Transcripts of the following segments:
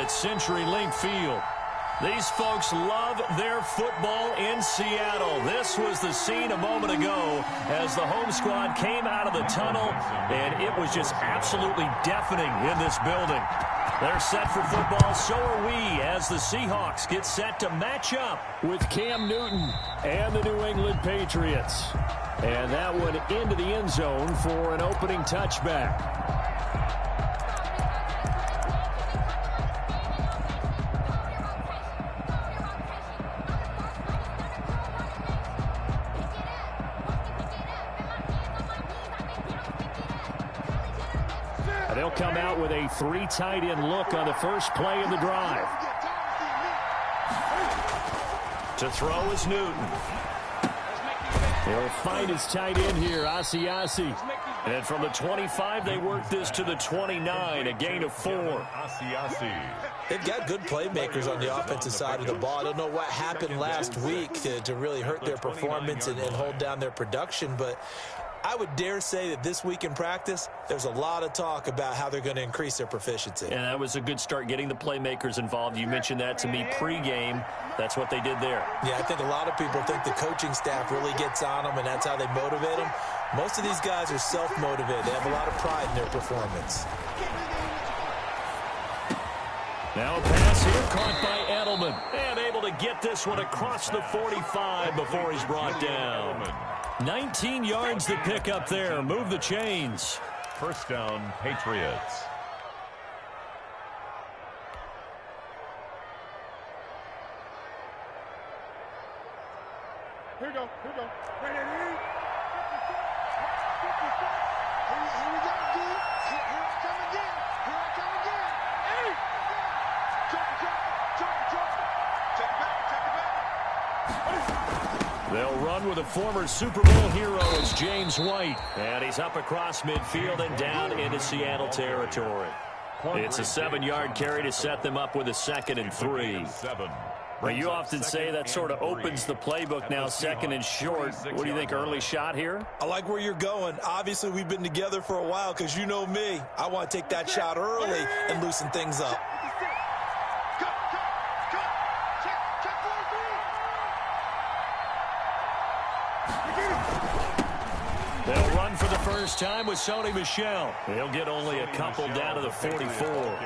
at CenturyLink Field. These folks love their football in Seattle. This was the scene a moment ago as the home squad came out of the tunnel, and it was just absolutely deafening in this building. They're set for football, so are we, as the Seahawks get set to match up with Cam Newton and the New England Patriots. And that one into the end zone for an opening touchback. They'll come out with a 3 tight end look on the first play of the drive. To throw is Newton. He'll find his tight end here, Asiasi. And from the 25, they work this to the 29, a gain of 4. They've got good playmakers on the offensive side of the ball. I don't know what happened last week to really hurt their performance and hold down their production, but I would dare say that this week in practice, there's a lot of talk about how they're going to increase their proficiency. And that was a good start, getting the playmakers involved. You mentioned that to me pregame. That's what they did there. Yeah, I think a lot of people think the coaching staff really gets on them, and that's how they motivate them. Most of these guys are self-motivated. They have a lot of pride in their performance. Now a pass here caught by Edelman. And able to get this one across the 45 before he's brought down. 19 yards to pick up there. Move the chains. First down, Patriots. Here we go. Here we go. Right here. Here we go, D. Here I come again. Here I come again. Hey! Check it back. They'll run with a former Super Bowl hero as James White. And he's up across midfield and down into Seattle territory. It's a 7-yard carry to set them up with a 2nd and 3. Well, you often say that sort of opens the playbook now, 2nd and short. What do you think, early shot here? I like where you're going. Obviously, we've been together for a while because you know me. I want to take that shot early and loosen things up. They'll run for the first time with Sony Michel. He'll get only a couple down to the 44.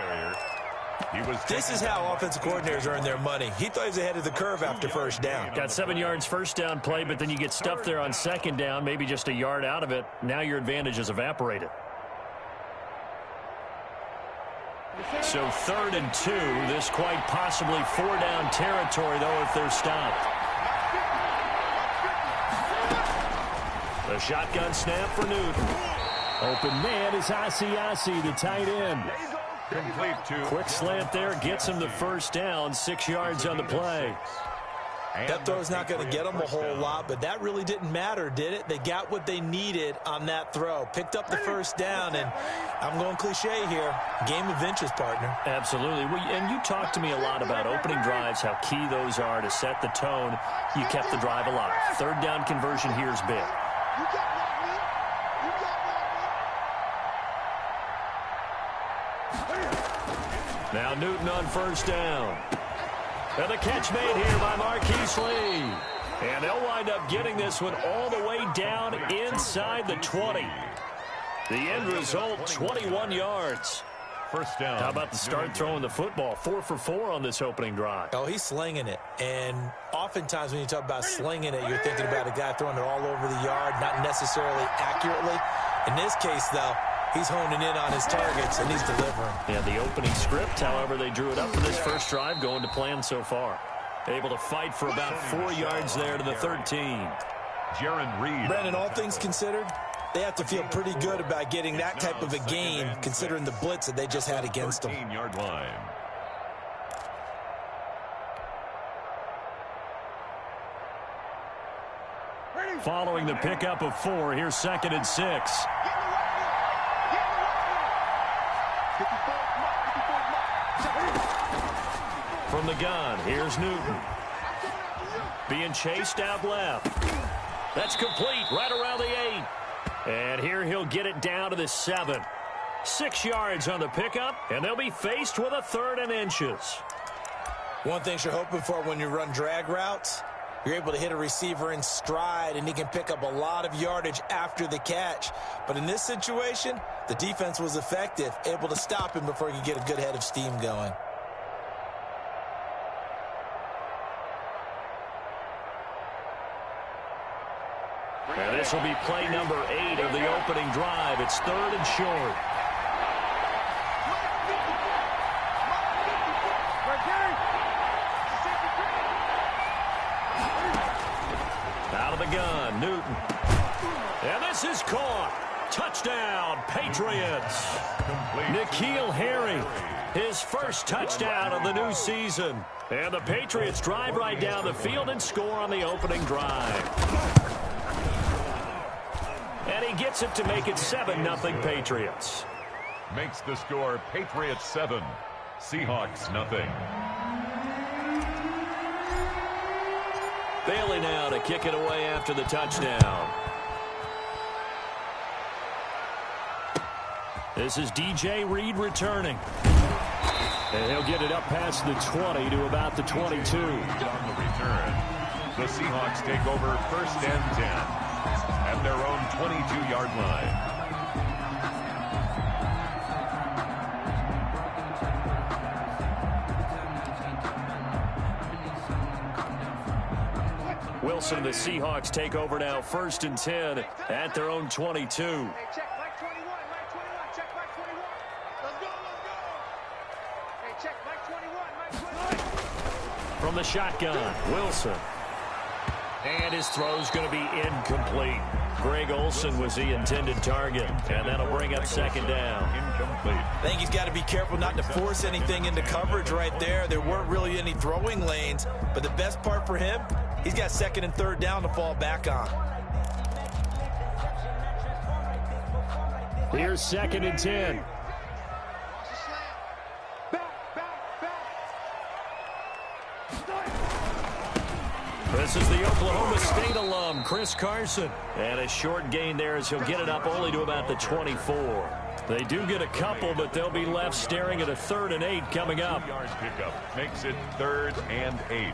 This is how offensive coordinators earn their money. He thought he was ahead of the curve after first down. Got 7 yards first down play, but then you get stuffed there on 2nd down, maybe just a yard out of it. Now your advantage is evaporated. So 3rd and 2. This quite possibly 4-down territory, though, if they're stopped. The shotgun snap for Newton. Open man is Asiasi, the tight end. Quick slant there, gets him the first down, 6 yards on the play. That throw's not going to get them a whole lot, but that really didn't matter, did it? They got what they needed on that throw. Picked up the first down, and I'm going cliche here. Game of inches, partner. Absolutely. And you talked to me a lot about opening drives, how key those are to set the tone. You kept the drive alive. 3rd down conversion here is big. You got me. Now Newton on first down. And the catch made here by Marquise Lee. And they'll wind up getting this one all the way down inside the 20. The end result, 21 yards. First down. How about the start throwing the football? 4 for 4 on this opening drive. Oh, he's slinging it. And oftentimes when you talk about slinging it, you're thinking about a guy throwing it all over the yard, not necessarily accurately. In this case, though, he's honing in on his targets, and he's delivering. Yeah, the opening script, however, they drew it up for this first drive, going to plan so far. Able to fight for about 4 yards there to the 13. Jaron Reed. Brandon, all things considered, they have to feel pretty good about getting that type of a gain, considering the blitz that they just had against them. 13-yard line. Following the pickup of 4, here's 2nd and 6. From the gun, here's Newton. Being chased out left. That's complete right around the 8. And here he'll get it down to the 7. 6 yards on the pickup, and they'll be faced with a 3rd and inches. One thing you're hoping for when you run drag routes, you're able to hit a receiver in stride, and he can pick up a lot of yardage after the catch. But in this situation, the defense was effective, able to stop him before he could get a good head of steam going. And this will be play number 8 of the opening drive. It's 3rd and short. Out of the gun, Newton. And this is caught. Touchdown, Patriots. N'Keal Harry, his first touchdown of the new season. And the Patriots drive right down the field and score on the opening drive. And he gets it to make it 7-0 Patriots. Makes the score Patriots 7, Seahawks nothing. Bailey now to kick it away after the touchdown. This is DJ Reed returning. And he'll get it up past the 20 to about the 22. On the return, the Seahawks take over 1st and 10 at their own 22-yard line. Wilson, the Seahawks take over now 1st and 10 at their own 22. Hey, check Mike 21, Mike 21, check Mike 21. Let's go, let's go. Hey, check Mike 21, Mike 21. From the shotgun, Wilson. And his throw's going to be incomplete. Greg Olsen was the intended target, and that'll bring up 2nd down. Incomplete. I think he's got to be careful not to force anything into coverage right there. There weren't really any throwing lanes, but the best part for him, he's got 2nd and 3rd down to fall back on. Here's 2nd and 10. Watch the slant. Back, back, back. This is the Oklahoma State alum, Chris Carson. And a short gain there as he'll get it up only to about the 24. They do get a couple, but they'll be left staring at a 3rd and 8 coming up. 2-yard pickup makes it 3rd and 8.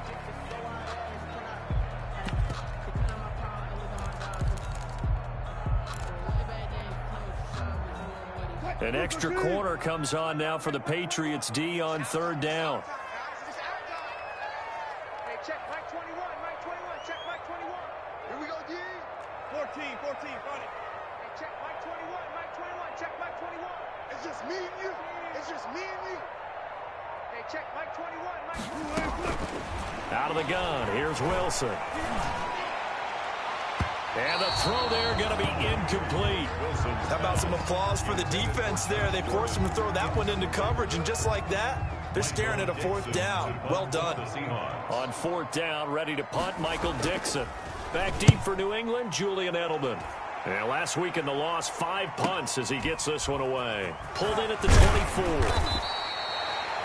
An extra corner comes on now for the Patriots D on 3rd down. Hey, check Mike 21, Mike 21, check Mike 21. Here we go, D. 14, front it. Hey, check Mike 21, Mike 21, check Mike 21. It's just me and you. It's just me and you. Hey, check Mike 21, Mike 21. Out of the gun, here's Wilson. And the throw there going to be incomplete. How about some applause for the defense there? They forced him to throw that one into coverage, and just like that, they're staring at a 4th down. Well done. On 4th down, ready to punt, Michael Dixon. Back deep for New England, Julian Edelman. And last week in the loss, 5 punts as he gets this one away. Pulled in at the 24.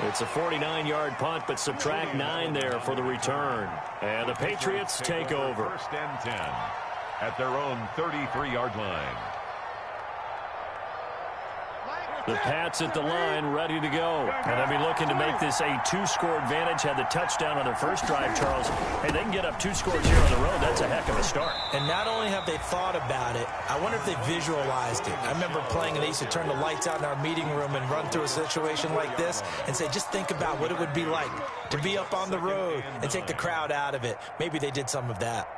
It's a 49-yard punt, but subtract 9 there for the return. And the Patriots take over. 1st and 10 at their own 33-yard line. The Pats at the line, ready to go. And they'll be looking to make this a 2-score advantage. Had the touchdown on their first drive, Charles. Hey, they can get up 2 scores here on the road. That's a heck of a start. And not only have they thought about it, I wonder if they visualized it. I remember playing, and they used to turn the lights out in our meeting room and run through a situation like this and say, just think about what it would be like to be up on the road and take the crowd out of it. Maybe they did some of that.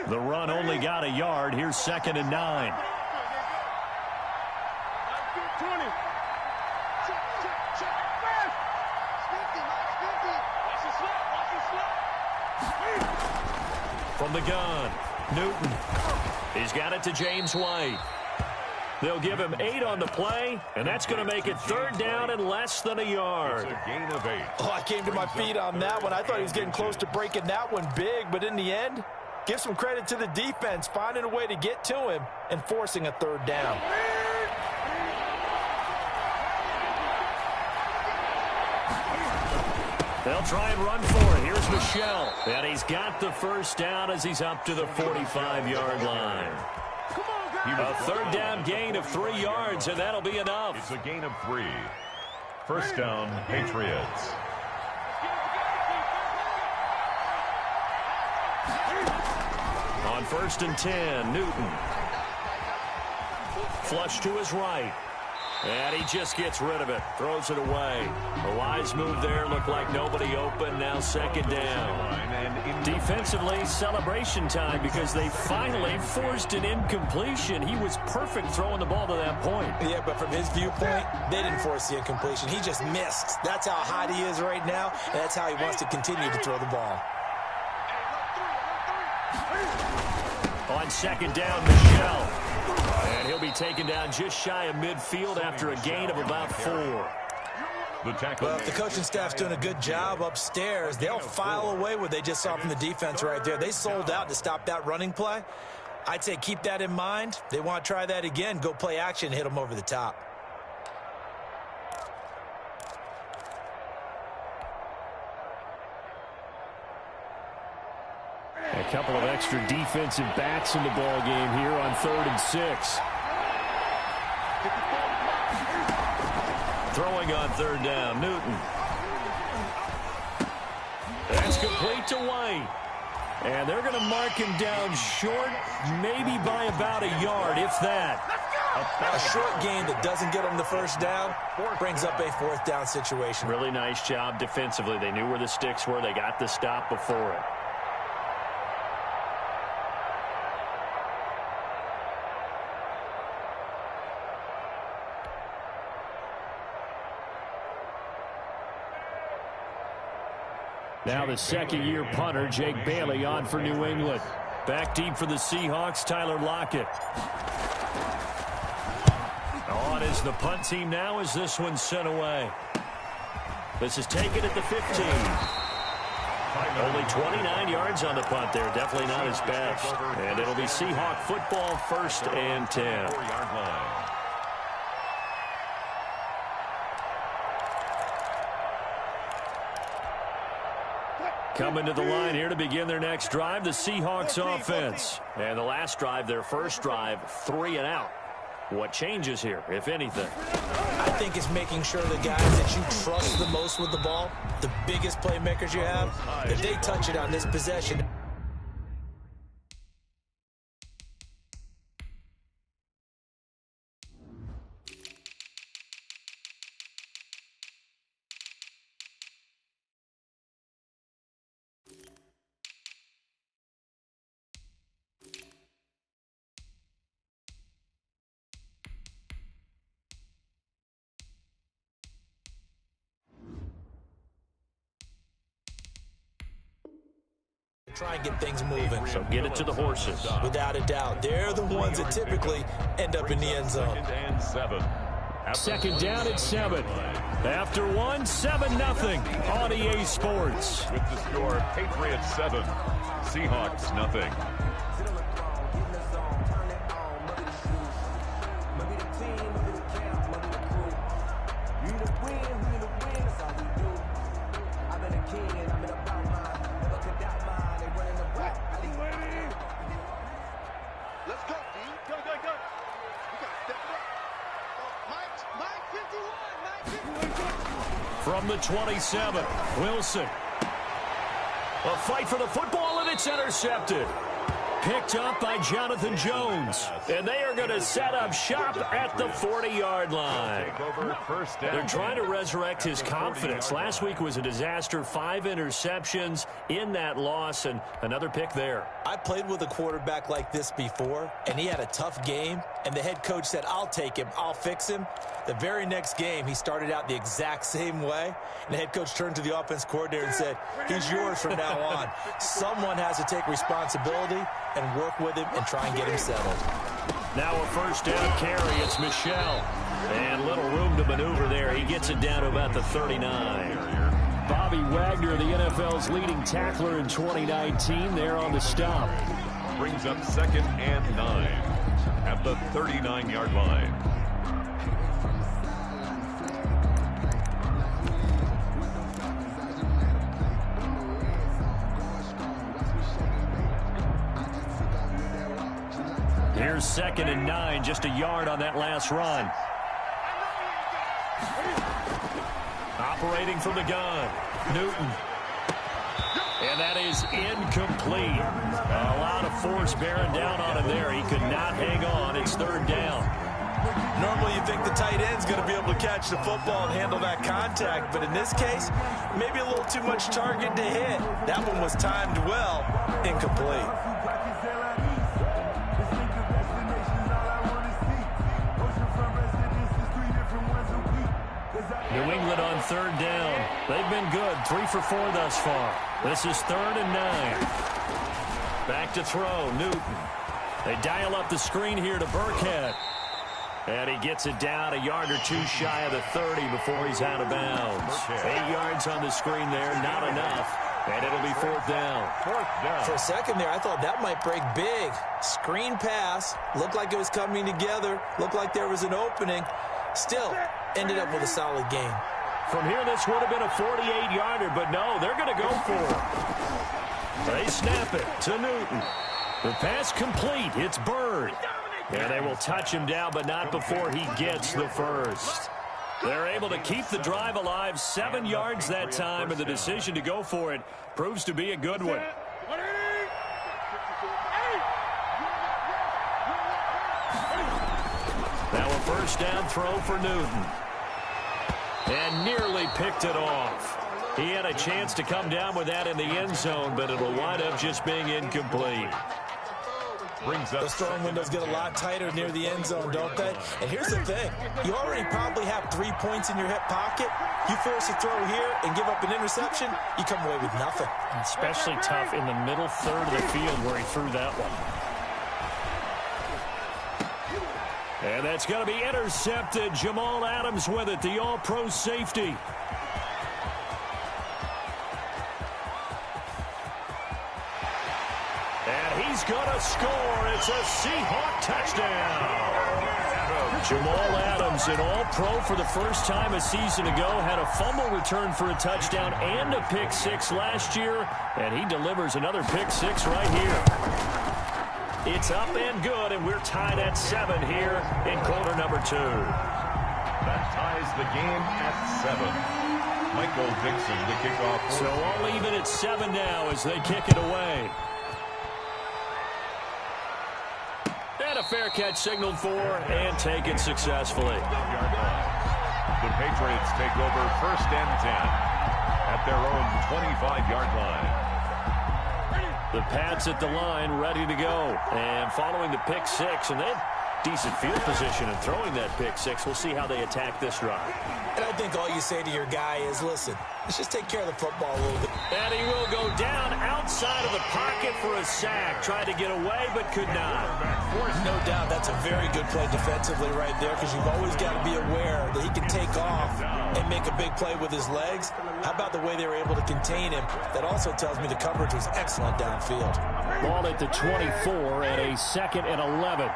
The run only got a yard. Here's 2nd and 9. 20. Check. Fast. Stinky. Watch the slap. From the gun, Newton. He's got it to James White. They'll give him 8 on the play, and that's going to make it 3rd down and less than a yard. It's a gain of 8. Oh, I came to my feet on that one. I thought he was getting close to breaking that one big, but in the end, give some credit to the defense, finding a way to get to him and forcing a 3rd down. They'll try and run for it. Here's Michelle. And he's got the 1st down as he's up to the 45-yard line. A third down gain of 3 yards, and that'll be enough. It's a gain of 3. First down, Patriots. On 1st and 10, Newton. Flush to his right. And he just gets rid of it. Throws it away. A wise move there. Looked like nobody open. Now 2nd down. Defensively, celebration time because they finally forced an incompletion. He was perfect throwing the ball to that point. Yeah, but from his viewpoint, they didn't force the incompletion. He just missed. That's how hot he is right now, and that's how he wants to continue to throw the ball. On 2nd down, Michelle. And he'll be taken down just shy of midfield after a gain of about 4. Well, if the coaching staff's doing a good job upstairs, they'll file away what they just saw from the defense right there. They sold out to stop that running play. I'd say keep that in mind. They want to try that again. Go play action, hit them over the top. A couple of extra defensive backs in the ball game here on 3rd and 6. Throwing on 3rd down, Newton. That's complete to White. And they're going to mark him down short, maybe by about a yard, if that. A short gain that doesn't get them the first down brings up a 4th down situation. Really nice job defensively. They knew where the sticks were. They got the stop before it. Now the 2nd-year punter, Jake Bailey, on for New England. Back deep for the Seahawks, Tyler Lockett. On is the punt team now as this one's sent away. This is taken at the 15. Only 29 yards on the punt there. Definitely not his best. And it'll be Seahawk football, 1st and 10. Coming to the line here to begin their next drive, the Seahawks offense. And the last drive, their first drive, 3 and out. What changes here, if anything? I think it's making sure the guys that you trust the most with the ball, the biggest playmakers you have, if they touch it on this possession. Try and get things moving. So get it to the horses. Without a doubt. They're the ones that typically end up in the end zone. 2nd down at 7. After 1, 7-0 on EA Sports. With the score, Patriots 7, Seahawks nothing. From the 27, Wilson. A fight for the football, and it's intercepted. Picked up by Jonathan Jones. And they are going to set up shop at the 40-yard line. They're trying to resurrect his confidence. Last week was a disaster. 5 interceptions in that loss, and another pick there. I played with a quarterback like this before, and he had a tough game, and the head coach said, I'll take him, I'll fix him. The very next game, he started out the exact same way, and the head coach turned to the offense coordinator and said, he's yours from now on. Someone has to take responsibility and work with him and try and get him settled. Now a 1st down carry. It's Michelle. And little room to maneuver there. He gets it down to about the 39. Bobby Wagner, the NFL's leading tackler in 2019, there on the stop. Brings up 2nd and 9 at the 39-yard line. Here's 2nd and 9, just a yard on that last run. Operating from the gun, Newton. And that is incomplete. A lot of force bearing down on him there. He could not hang on. It's 3rd down. Normally you think the tight end's going to be able to catch the football and handle that contact, but in this case, maybe a little too much target to hit. That one was timed well, incomplete. New England on 3rd down. They've been good, 3 for 4 thus far. This is 3rd and 9. Back to throw, Newton. They dial up the screen here to Burkhead. And he gets it down a yard or 2 shy of the 30 before he's out of bounds. 8 yards on the screen there, not enough. And it'll be 4th down. For a second there, I thought that might break big. Screen pass. Looked like it was coming together. Looked like there was an opening. Still, ended up with a solid game. From here, this would have been a 48-yarder, but no, they're going to go for it. They snap it to Newton. The pass complete. It's Bird. And they will touch him down, but not before he gets the first. They're able to keep the drive alive, 7 yards that time, and the decision to go for it proves to be a good one. Now a 1st down throw for Newton. And nearly picked it off. He had a chance to come down with that in the end zone, but it'll wind up just being incomplete. Those throwing windows get a lot tighter near the end zone, don't they? And here's the thing. You already probably have 3 points in your hip pocket. You force a throw here and give up an interception, you come away with nothing. Especially tough in the middle 3rd of the field where he threw that one. And that's going to be intercepted. Jamal Adams with it, the all-pro safety. And he's going to score. It's a Seahawk touchdown. Jamal Adams, an all-pro for the first time a season ago, had a fumble return for a touchdown and a pick 6 last year, and he delivers another pick 6 right here. It's up and good, and we're tied at 7 here in quarter number 2. That ties the game at 7. Michael Dixon to kick off. So all even at 7 now as they kick it away. And a fair catch signaled for and taken successfully. The Patriots take over 1st and 10 at their own 25-yard line. The Pats at the line, ready to go. And following the pick 6, and they had decent field position in throwing that pick 6. We'll see how they attack this drive. And I think all you say to your guy is, listen, let's just take care of the football a little bit. And he will go down outside of the pocket for a sack. Tried to get away, but could not. No doubt that's a very good play defensively right there, because you've always got to be aware that he can take off and make a big play with his legs. How about the way they were able to contain him? That also tells me the coverage was excellent downfield. Ball at the 24 and a 2nd and 11.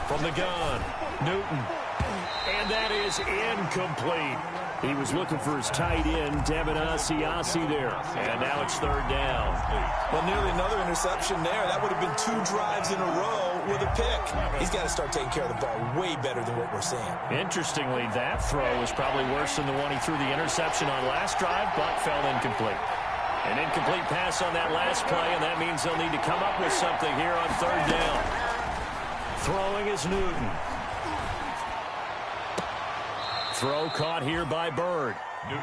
From the gun, Newton. And that is incomplete. He was looking for his tight end, Devin Asiasi there. And now it's 3rd down. Well, nearly another interception there. That would have been 2 drives in a row with a pick. He's got to start taking care of the ball way better than what we're seeing. Interestingly, that throw was probably worse than the one he threw the interception on last drive, but fell incomplete. An incomplete pass on that last play, and that means they'll need to come up with something here on 3rd down. Throwing is Newton. Throw caught here by Bird.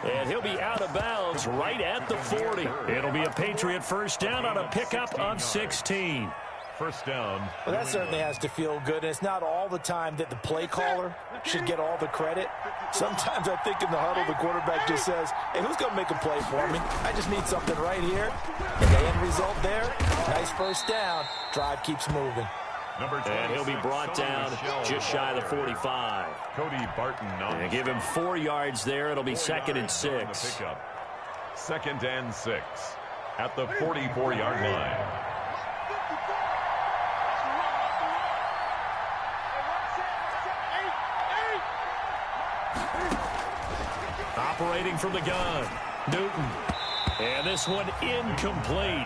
And he'll be out of bounds right at the 40. It'll be a Patriot 1st down on a pickup of 16. 1st down. Well, that certainly has to feel good. It's not all the time that the play caller should get all the credit. Sometimes I think in the huddle, the quarterback just says, hey, who's going to make a play for me? I just need something right here. And the end result there, nice 1st down. Drive keeps moving. And he'll be brought down just shy of the 45. Cody Barton. And give him 4 yards there. It'll be 2nd and 6. 2nd and 6 at the 44-yard line. Operating from the gun, Newton. And this one incomplete.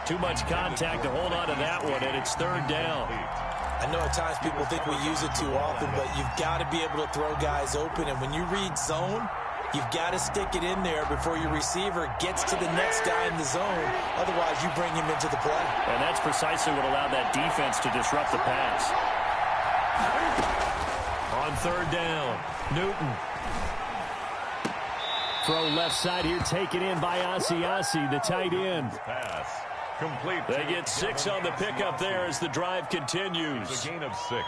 Too much contact to hold on to that one, and it's third down. I know at times people think we use it too often, but you've got to be able to throw guys open. And when you read zone, you've got to stick it in there before your receiver gets to the next guy in the zone. Otherwise, you bring him into the play. And that's precisely what allowed that defense to disrupt the pass. On third down, Newton. Throw left side here, taken in by Asiasi, the tight end. Pass. Complete. They get 6 on the pickup there as the drive continues. It's a gain of 6.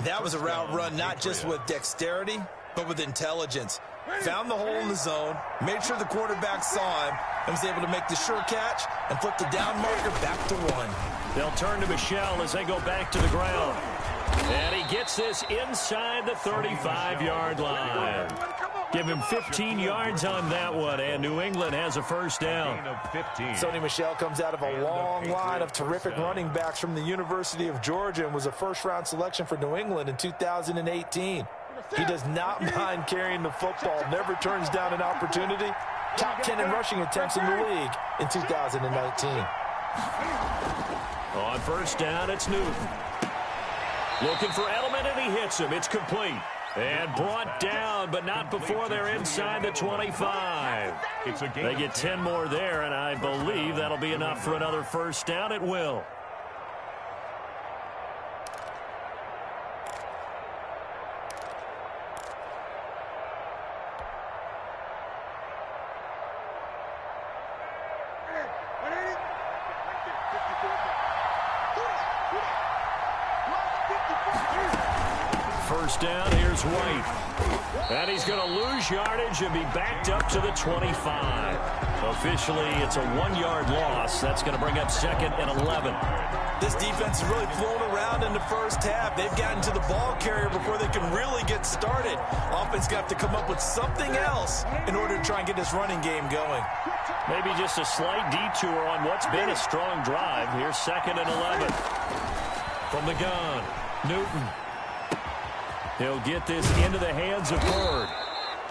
That was a route run, not just with dexterity, but with intelligence. Found the hole in the zone, made sure the quarterback saw him, and was able to make the sure catch and flip the down marker back to 1. They'll turn to Michel as they go back to the ground. And he gets this inside the 35-yard line. Give him 15 yards on that one, and New England has a first down. Sony Michel comes out of a long line of terrific running backs from the University of Georgia and was a first-round selection for New England in 2018. He does not mind carrying the football, never turns down an opportunity. Top 10 in rushing attempts in the league in 2019. On first down, it's Newton. Looking for Edelman, and he hits him. It's complete. And brought down, but not before they're inside the 25. They get 10 more there, and I believe that'll be enough for another first down. It will. First down, here's White. And he's going to lose yardage and be backed up to the 25. Officially, it's a 1-yard loss. That's going to bring up second and 11. This defense has really flown around in the first half. They've gotten to the ball carrier before they can really get started. Offense got to come up with something else in order to try and get this running game going. Maybe just a slight detour on what's been a strong drive. Here's second and 11. From the gun, Newton. He'll get this into the hands of Bird.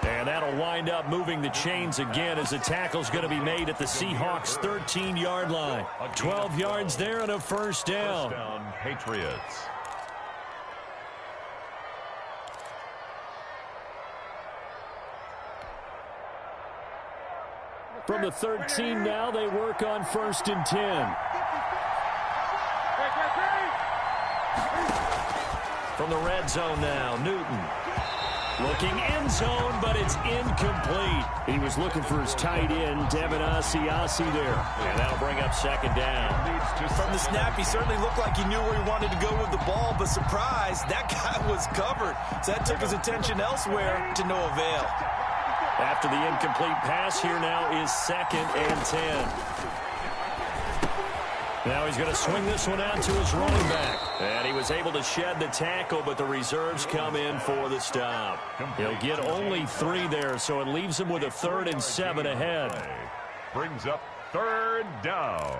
And that'll wind up moving the chains again as the tackle's going to be made at the Seahawks' 13-yard line. 12 yards there and a first down. First down, Patriots. From the 13 now, they work on first and 10. From the red zone now, Newton. Looking end zone, but it's incomplete. He was looking for his tight end, Devin Asiasi there. And that'll bring up second down. From the snap, he certainly looked like he knew where he wanted to go with the ball, but surprise, that guy was covered. So that took his attention elsewhere to no avail. After the incomplete pass, here now is second and 10. Now he's going to swing this one out to his running back. And he was able to shed the tackle, but the reserves come in for the stop. He'll get only 3 there, so it leaves him with a 3rd and 7 ahead. Brings up third down.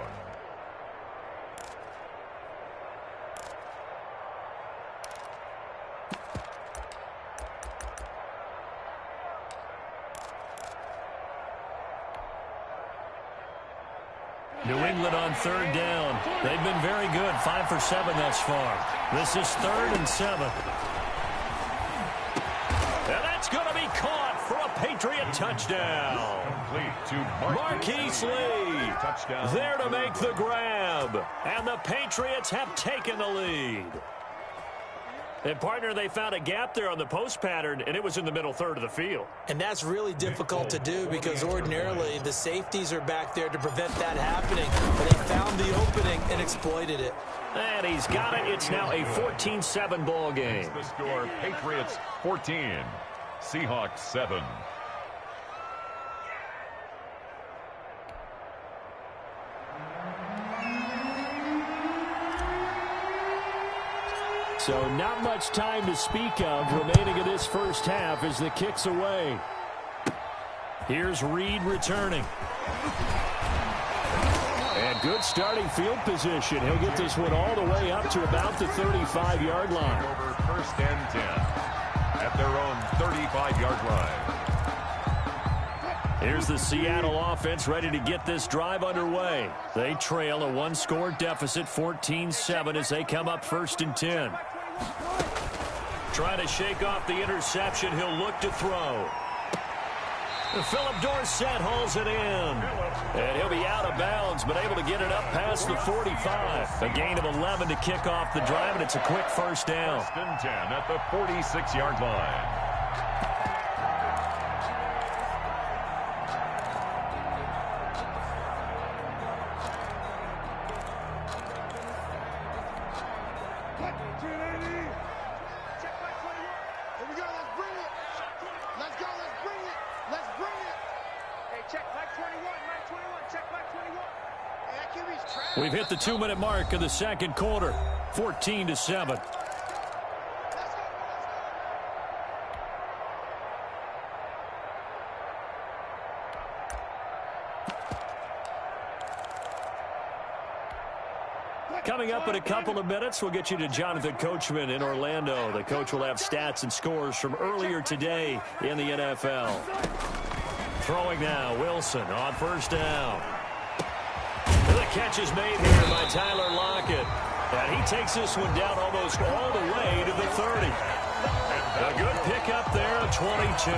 New England on third down. They've been very good, 5 for 7 thus far. This is 3rd and 7. And that's going to be caught for a Patriot touchdown. Complete to Marquise Lee. Touchdown. There to make the grab. And the Patriots have taken the lead. And, partner, they found a gap there on the post pattern, and it was in the middle third of the field. And that's really difficult to do because ordinarily the safeties are back there to prevent that happening. But they found the opening and exploited it. And he's got it. It's now a 14-7 ball game. The score, Patriots 14, Seahawks 7. So not much time to speak of remaining in this first half as the kick's away. Here's Reed returning. And good starting field position. He'll get this one all the way up to about the 35-yard line. Over first and 10 at their own 35-yard line. Here's the Seattle offense ready to get this drive underway. They trail a one-score deficit, 14-7, as they come up 1st and 10. Trying to shake off the interception. He'll look to throw. Philip Dorsett hauls it in. And he'll be out of bounds, but able to get it up past the 45. A gain of 11 to kick off the drive, and it's a quick first down. 1st and 10 at the 46-yard line. We've hit the 2-minute mark of the second quarter, 14-7. Coming up in a couple of minutes, we'll get you to Jonathan Coachman in Orlando. The coach will have stats and scores from earlier today in the NFL. Throwing now, Wilson on 1st down. The catch is made here by Tyler Lockett. And he takes this one down almost all the way to the 30. A good pickup there, 22.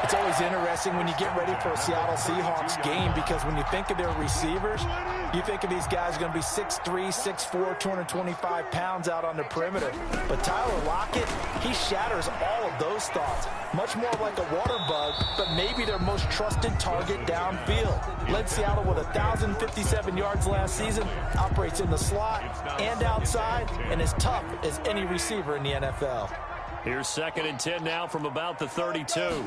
It's always interesting when you get ready for a Seattle Seahawks game, because when you think of their receivers, you think of these guys going to be 6'3", 6'4", 225 pounds out on the perimeter. But Tyler Lockett, he shatters all of those thoughts. Much more like a water bug, but maybe their most trusted target downfield. Led Seattle with 1,057 yards last season, operates in the slot and outside, and is tough as any receiver in the NFL. Here's 2nd and 10 now from about the 32.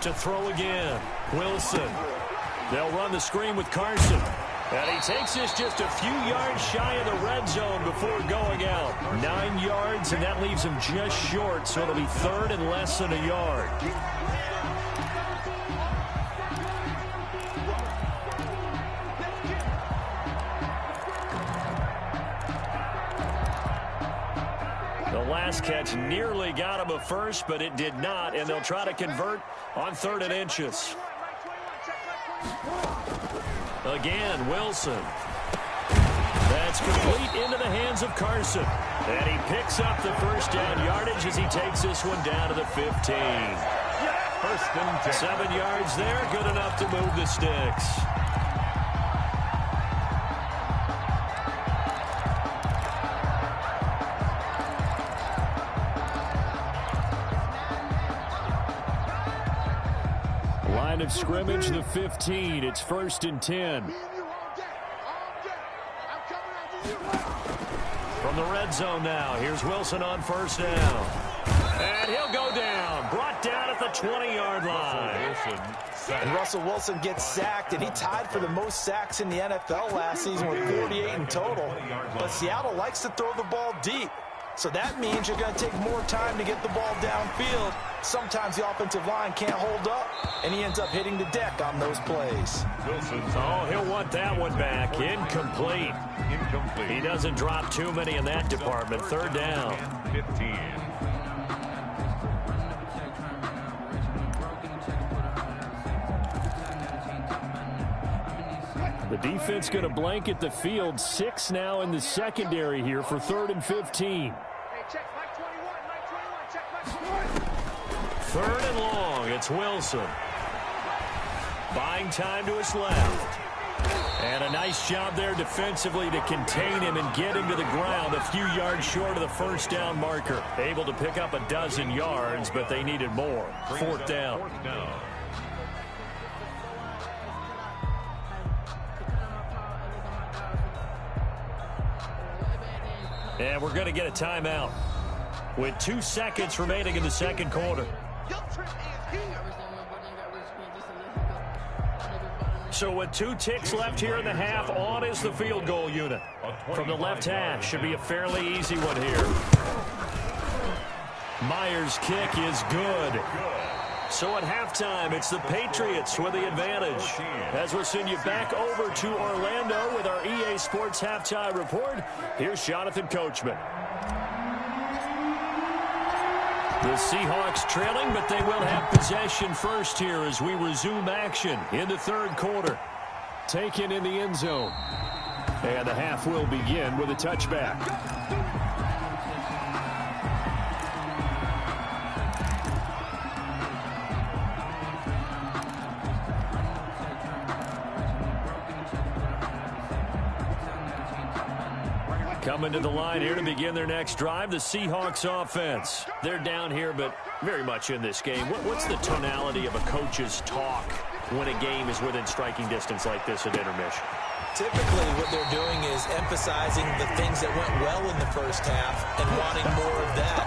To throw again, Wilson. They'll run the screen with Carson. And he takes this just a few yards shy of the red zone before going out. 9 yards, and that leaves him just short, so it'll be 3rd and less than a yard. The last catch nearly got him a first, but it did not, and they'll try to convert on 3rd and inches. Again, Wilson. That's complete into the hands of Carson. And he picks up the first down yardage as he takes this one down to the 15. 1st and 10. 7 yards there, good enough to move the sticks. Line of scrimmage, the 15. It's 1st and 10. From the red zone now, here's Wilson on 1st down. And he'll go down. Brought down at the 20-yard line. And Russell Wilson gets sacked, and he tied for the most sacks in the NFL last season with 48 in total. But Seattle likes to throw the ball deep. So that means you're going to take more time to get the ball downfield. Sometimes the offensive line can't hold up, and he ends up hitting the deck on those plays. Oh, he'll want that one back. Incomplete. He doesn't drop too many in that department. 3rd down. 15. The defense going to blanket the field. 6 now in the secondary here for 3rd and 15. 3rd and long. It's Wilson. Buying time to his left. And a nice job there defensively to contain him and get him to the ground a few yards short of the 1st down marker. Able to pick up 12 yards, but they needed more. 4th down. And we're going to get a timeout with 2 seconds remaining in the second quarter. So with 2 ticks left here in the half, on is the field goal unit. From the left hash, should be a fairly easy one here. Myers' kick is good. So at halftime, it's the Patriots with the advantage. As we'll send you back over to Orlando with our EA Sports Halftime Report, here's Jonathan Coachman. The Seahawks trailing, but they will have possession first here as we resume action in the third quarter. Taken in the end zone. And the half will begin with a touchback. Coming to the line here to begin their next drive, the Seahawks offense. They're down here, but very much in this game. What's the tonality of a coach's talk when a game is within striking distance like this at intermission? Typically, what they're doing is emphasizing the things that went well in the first half and wanting more of that.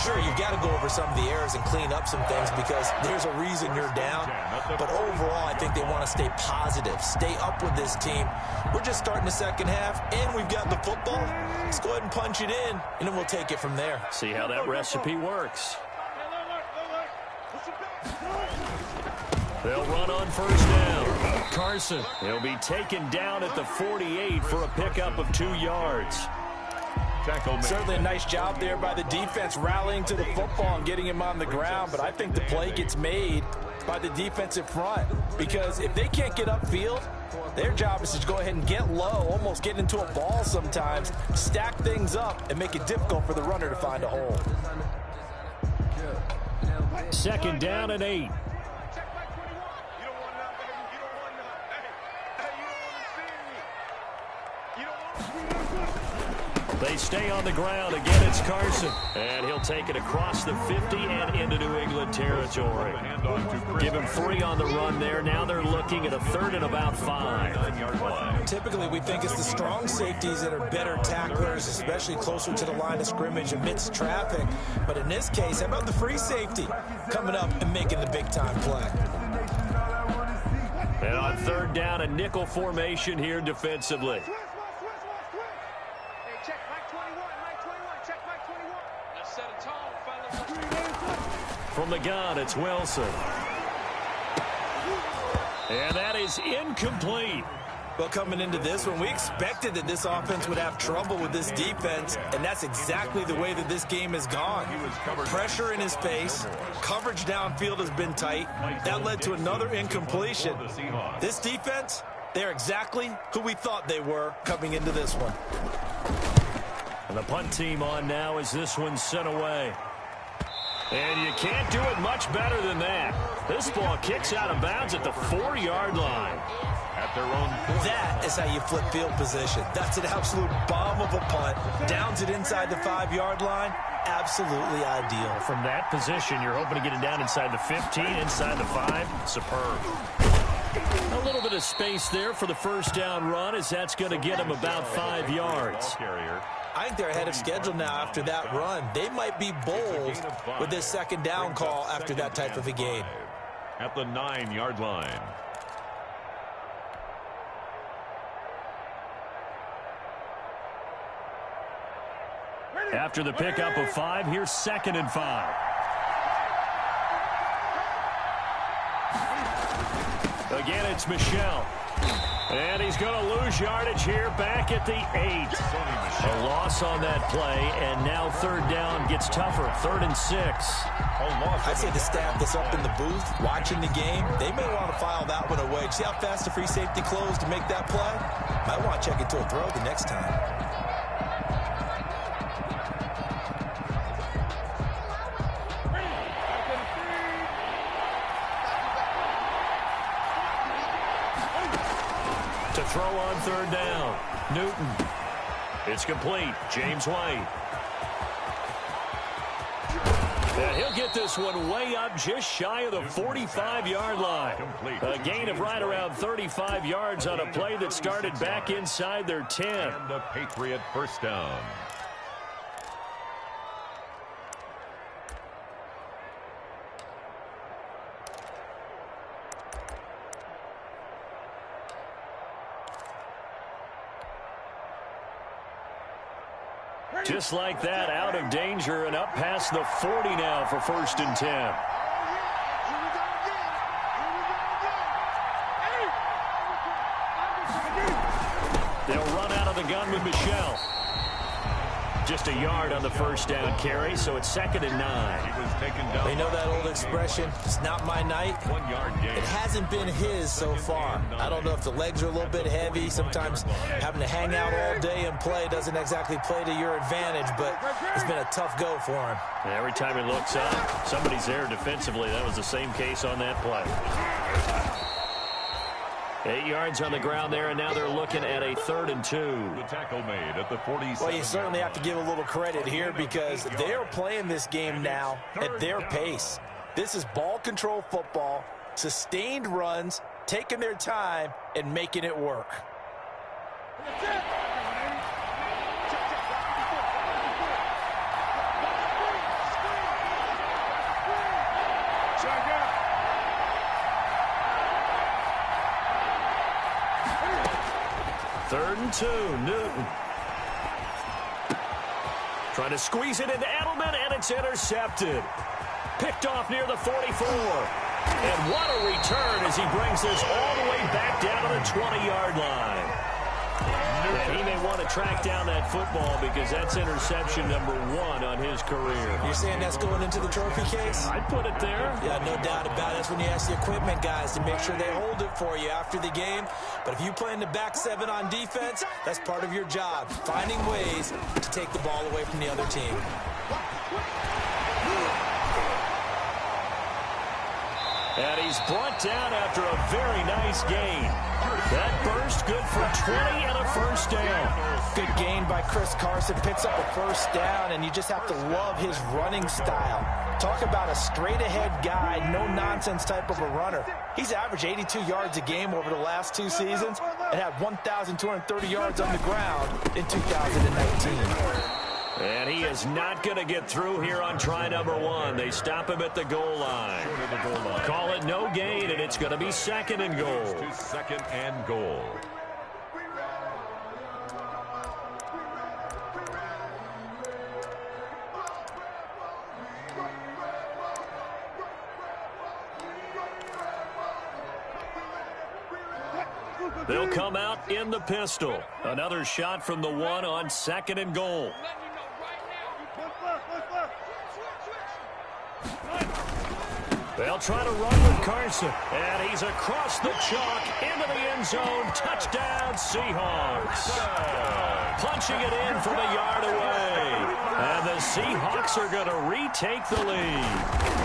Sure, you've got to go over some of the errors and clean up some things because there's a reason you're down. But overall, I think they want to stay positive, stay up with this team. We're just starting the second half, and we've got the football. Let's go ahead and punch it in, and then we'll take it from there. See how that recipe works. They'll run on first down. Carson, he'll be taken down at the 48 for a pickup of 2 yards. Certainly a nice job there by the defense rallying to the football and getting him on the ground, but I think the play gets made by the defensive front because if they can't get upfield, their job is to go ahead and get low, almost get into a ball sometimes, stack things up, and make it difficult for the runner to find a hole. Second down and 8. They stay on the ground. Again, it's Carson. And he'll take it across the 50 and into New England territory. Give him 3 on the run there. Now they're looking at a third and about 5. Typically, we think it's the strong safeties that are better tacklers, especially closer to the line of scrimmage amidst traffic. But in this case, how about the free safety coming up and making the big-time play? And on third down, a nickel formation here defensively. From the gun, it's Wilson. And that is incomplete. Well, coming into this one, we expected that this offense would have trouble with this defense, and that's exactly the way that this game has gone. Pressure in his face, coverage downfield has been tight. That led to another incompletion. This defense, they're exactly who we thought they were coming into this one. And the punt team on now as this one's sent away. And you can't do it much better than that. This ball kicks out of bounds at the 4-yard line. At their own 4. That is how you flip field position. That's an absolute bomb of a punt. Downs it inside the 5-yard line. Absolutely ideal. From that position, you're hoping to get it down inside the 15, inside the 5. Superb. A little bit of space there for the first down run as that's going to get him about 5 yards. I think they're ahead of schedule now after that run. They might be bold with this second down call after that type of a game. At the 9-yard line. After the pickup of 5, here's 2nd and 5. Again, it's Michel. And he's going to lose yardage here back at the 8. A loss on that play, and now third down gets tougher. 3rd and 6. I'd say the staff that's up in the booth watching the game, they may want to file that one away. See how fast the free safety closed to make that play? Might want to check it to a throw the next time. To throw on third down. Newton. It's complete. James White. And he'll get this one way up just shy of the 45-yard line. A gain of right around 35 yards on a play that started back inside their 10. And the Patriot first down. Just like that, out of danger and up past the 40 now for 1st and 10. They'll run out of the gun with Michel. just a yard on the first down carry, so it's 2nd and 9. He was taken down. You know that old expression, it's not my night? 1 yard gain. It hasn't been his so far. I don't know if the legs are a little bit heavy. Sometimes having to hang out all day and play doesn't exactly play to your advantage, but it's been a tough go for him. And every time he looks up, somebody's there defensively. That was the same case on that play. 8 yards on the ground there, and now they're looking at a 3rd and 2. The tackle made at the 47. Well, you certainly have to give a little credit here because they're playing this game now at their pace. This is ball control football, sustained runs, taking their time, and making it work. Third and 2, Newton. Trying to squeeze it into Edelman, and it's intercepted. Picked off near the 44. And what a return as he brings this all the way back down to the 20-yard line. And he may want to track down that football because that's interception number 1 on his career. You're saying that's going into the trophy case? I'd put it there. Yeah, no doubt about it. That's when you ask the equipment guys to make sure they hold it for you after the game. But if you play in the back 7 on defense, that's part of your job, finding ways to take the ball away from the other team. And he's brought down after a very nice gain. That burst good for 20 and a first down. Good gain by Chris Carson. Picks up a first down, and you just have to love his running style. Talk about a straight-ahead guy, no-nonsense type of a runner. He's averaged 82 yards a game over the last 2 seasons and had 1,230 yards on the ground in 2019. And he is not going to get through here on try number 1. They stop him at the goal line. Call it no gain, and it's going to be 2nd and goal. 2nd and goal. They'll come out in the pistol. Another shot from the 1 on 2nd and goal. They'll try to run with Carson, and he's across the chalk into the end zone. Touchdown, Seahawks. Punching it in from a yard away. And the Seahawks are going to retake the lead.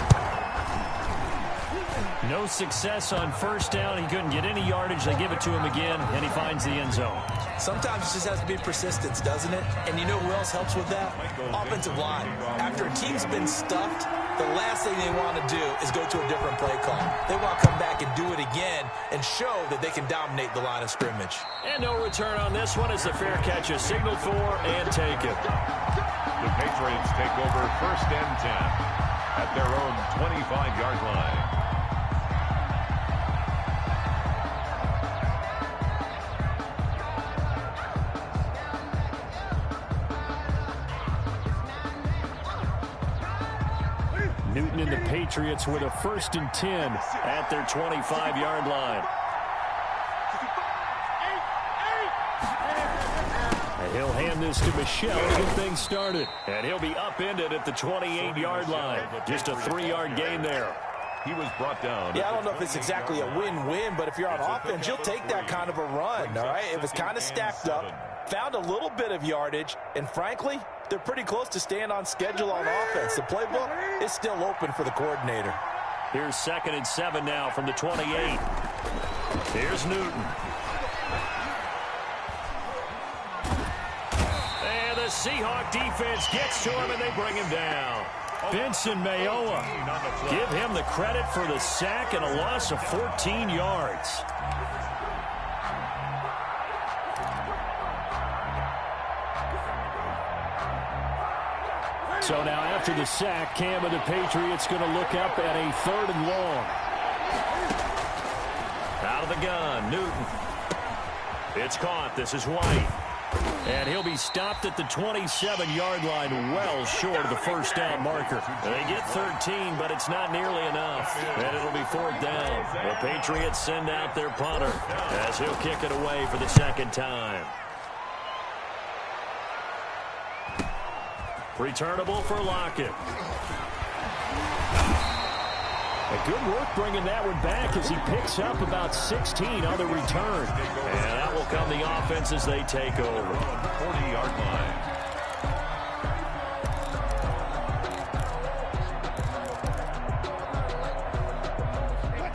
No success on first down. He couldn't get any yardage. They give it to him again, and he finds the end zone. Sometimes it just has to be persistence, doesn't it? And you know who else helps with that? Offensive line. After a team's been stuffed, the last thing they want to do is go to a different play call. They want to come back and do it again and show that they can dominate the line of scrimmage. And no return on this one as the fair catch is signaled for and taken. The Patriots take over 1st and 10 at their own 25-yard line. Newton and the Patriots with a 1st and 10 at their 25-yard line. And he'll hand this to Michelle to get things started. And he'll be upended at the 28-yard line. Just a 3-yard gain there. He was brought down. Yeah, I don't know if it's exactly a win-win, but if you're on offense, you'll take that kind of a run, all right? It was kind of stacked up, found a little bit of yardage, and frankly, they're pretty close to staying on schedule on offense. The playbook is still open for the coordinator. Here's 2nd and 7 now from the 28. Here's Newton. And the Seahawk defense gets to him, and they bring him down. Benson Mayowa. Give him the credit for the sack and a loss of 14 yards. So now after the sack, Cam of the Patriots going to look up at a 3rd and long. Out of the gun, Newton. It's caught. This is White. And he'll be stopped at the 27-yard line, well short of the first down marker. They get 13, but it's not nearly enough. And it'll be 4th down. The Patriots send out their punter as he'll kick it away for the 2nd time. Returnable for Lockett. Good work bringing that one back as he picks up about 16 on the return. And that will come the offense as they take over. 40-yard line.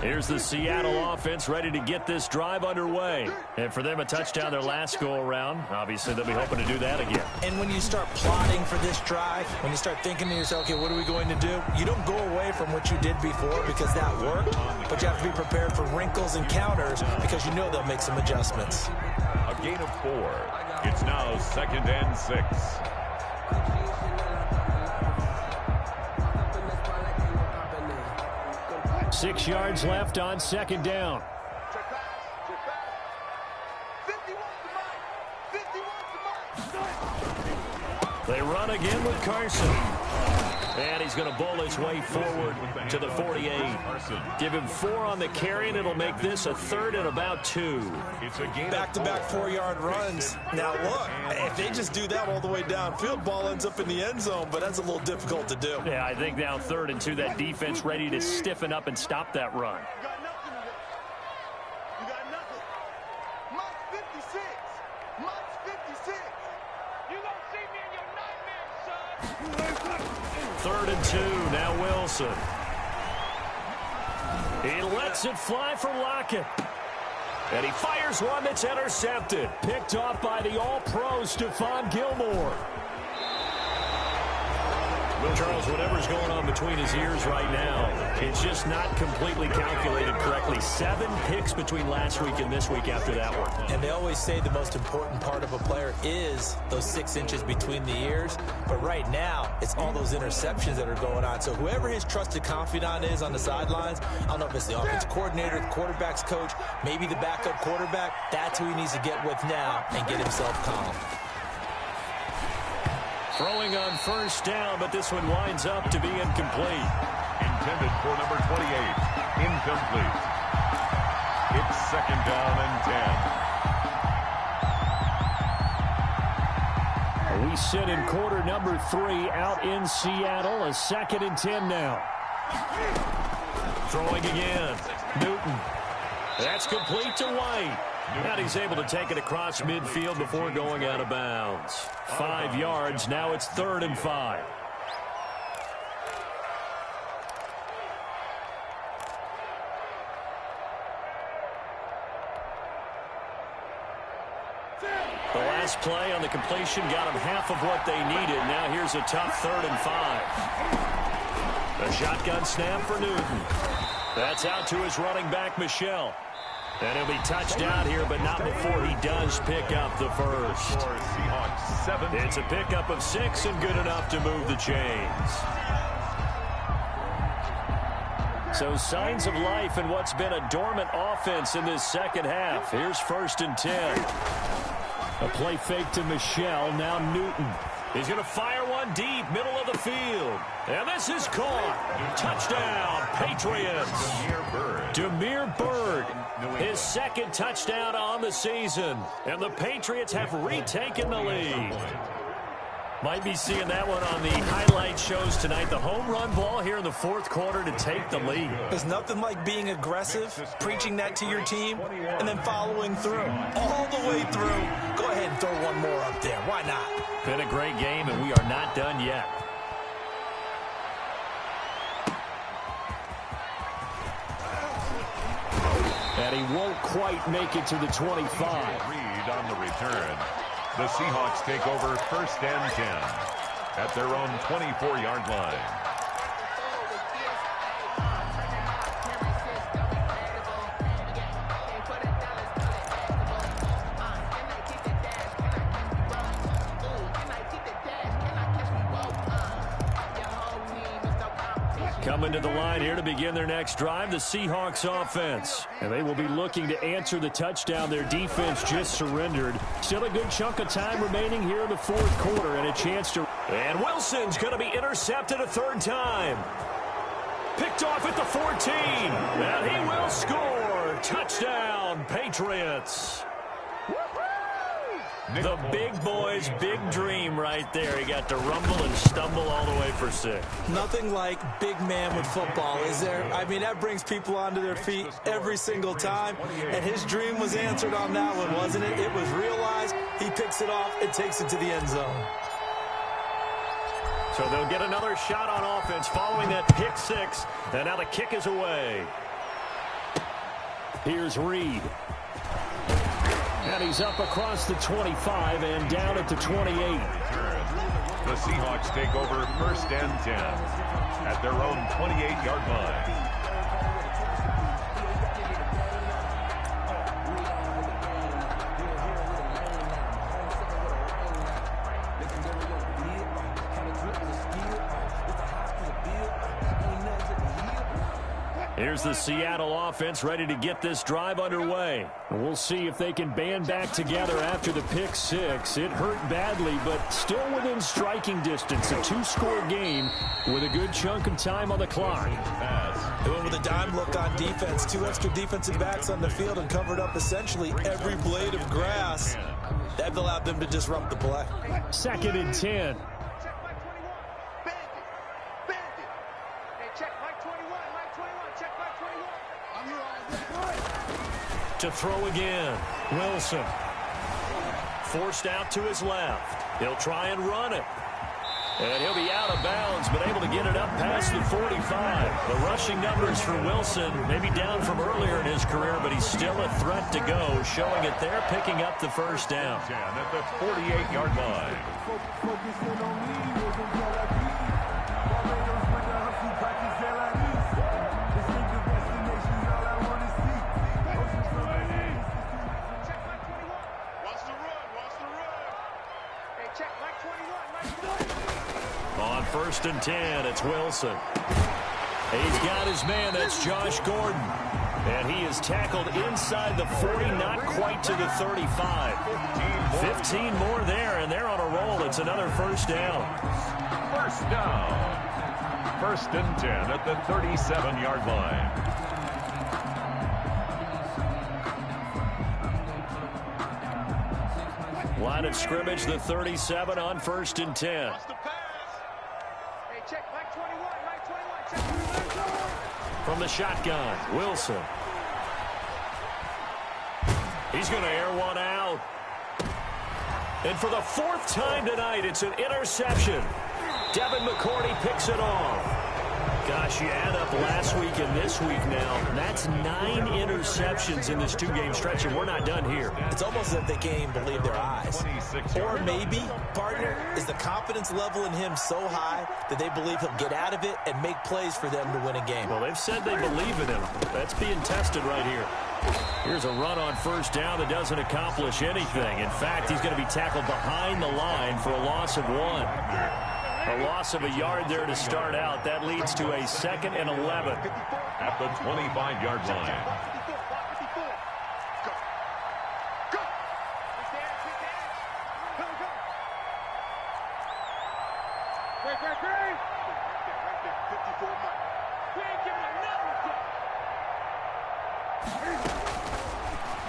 Here's the Seattle offense ready to get this drive underway. And for them, a touchdown their last go-around. Obviously, they'll be hoping to do that again. And when you start plotting for this drive, when you start thinking to yourself, okay, what are we going to do? You don't go away from what you did before because that worked, but you have to be prepared for wrinkles and counters because you know they'll make some adjustments. A gain of 4. It's now 2nd and 6. 6 yards left on 2nd down. They run again with Carson. And he's going to bowl his way forward to the 48. Give him 4 on the carry, and it'll make this a 3rd and about 2. Back-to-back 4-yard runs. Now, look, if they just do that all the way downfield, ball ends up in the end zone, but that's a little difficult to do. Yeah, I think now 3rd and 2, that defense ready to stiffen up and stop that run. You got nothing. Mike 56. Mike 56. You gonna see me in your nightmares, son. 3rd and 2, now Wilson. He lets it fly for Lockett. And he fires one that's intercepted. Picked off by the All-Pro Stephon Gilmore. Well, Charles, whatever's going on between his ears right now, it's just not completely calculated correctly. 7 picks between last week and this week after that one. And they always say the most important part of a player is those 6 inches between the ears. But right now, it's all those interceptions that are going on. So whoever his trusted confidant is on the sidelines, I don't know if it's the offensive coordinator, the quarterback's coach, maybe the backup quarterback, that's who he needs to get with now and get himself calm. Throwing on 1st down, but this one winds up to be incomplete. Intended for number 28. Incomplete. It's 2nd down and 10. We sit in quarter number 3 out in Seattle. A 2nd and 10 now. Throwing again. Newton. That's complete to White. And he's able to take it across midfield before going out of bounds. 5 yards. Now it's 3rd and 5. The last play on the completion got them half of what they needed. Now here's a tough 3rd and 5. A shotgun snap for Newton. That's out to his running back, Michel. And he'll be touched out here, but not before he does pick up the first. It's a pickup of 6 and good enough to move the chains. So signs of life in what's been a dormant offense in this second half. Here's 1st and 10. A play fake to Michel. Now Newton. He's going to fire one deep, middle of the field. And this is caught. Touchdown, Patriots. Damiere Byrd, his 2nd touchdown on the season. And the Patriots have retaken the lead. Might be seeing that one on the highlight shows tonight. The home run ball here in the 4th quarter to take the lead. There's nothing like being aggressive, preaching that to your team, and then following through. All the way through. Go ahead and throw one more up there. Why not? Been a great game, and we are not done yet. And he won't quite make it to the 25. Reed on the return. The Seahawks take over 1st and 10 at their own 24-yard line. Coming to the line here to begin their next drive, the Seahawks offense. And they will be looking to answer the touchdown their defense just surrendered. Still a good chunk of time remaining here in the 4th quarter and a chance to... And Wilson's going to be intercepted a 3rd time. Picked off at the 14. And he will score. Touchdown, Patriots. The big boy's big dream right there. He got to rumble and stumble all the way for 6. Nothing like big man with football, is there? I mean, that brings people onto their feet every single time. And his dream was answered on that one, wasn't it? It was realized. He picks it off and takes it to the end zone. So they'll get another shot on offense following that pick 6. And now the kick is away. Here's Reed. And he's up across the 25 and down at the 28. The Seahawks take over 1st and 10 at their own 28-yard line. Here's the Seattle offense ready to get this drive underway. We'll see if they can band back together after the pick 6. It hurt badly, but still within striking distance. A 2-score game with a good chunk of time on the clock. Doing with a dime look on defense. 2 extra defensive backs on the field and covered up essentially every blade of grass. That allowed them to disrupt the play. 2nd and 10. To throw again. Wilson. Forced out to his left. He'll try and run it. And he'll be out of bounds, but able to get it up past the 45. The rushing numbers for Wilson, maybe down from earlier in his career, but he's still a threat to go, showing it there, picking up the first down. At the 48-yard line. On 1st and 10, it's Wilson. He's got his man. That's Josh Gordon. And he is tackled inside the 40, not quite to the 35. 15 more there, and they're on a roll. It's another first down. First down. 1st and 10 at the 37-yard line. Line of scrimmage, the 37 on 1st and 10. From the shotgun, Wilson. He's going to air one out. And for the 4th time tonight, it's an interception. Devin McCourty picks it off. Gosh, you add up last week and this week now. That's 9 interceptions in this 2-game stretch, and we're not done here. It's almost as if they can't even believe their eyes. Or maybe, partner, is the confidence level in him so high that they believe he'll get out of it and make plays for them to win a game. Well, they've said they believe in him. That's being tested right here. Here's a run on 1st down that doesn't accomplish anything. In fact, he's going to be tackled behind the line for a loss of 1. A loss of a yard there to start out. That leads to a 2nd and 11. At the 25-yard line.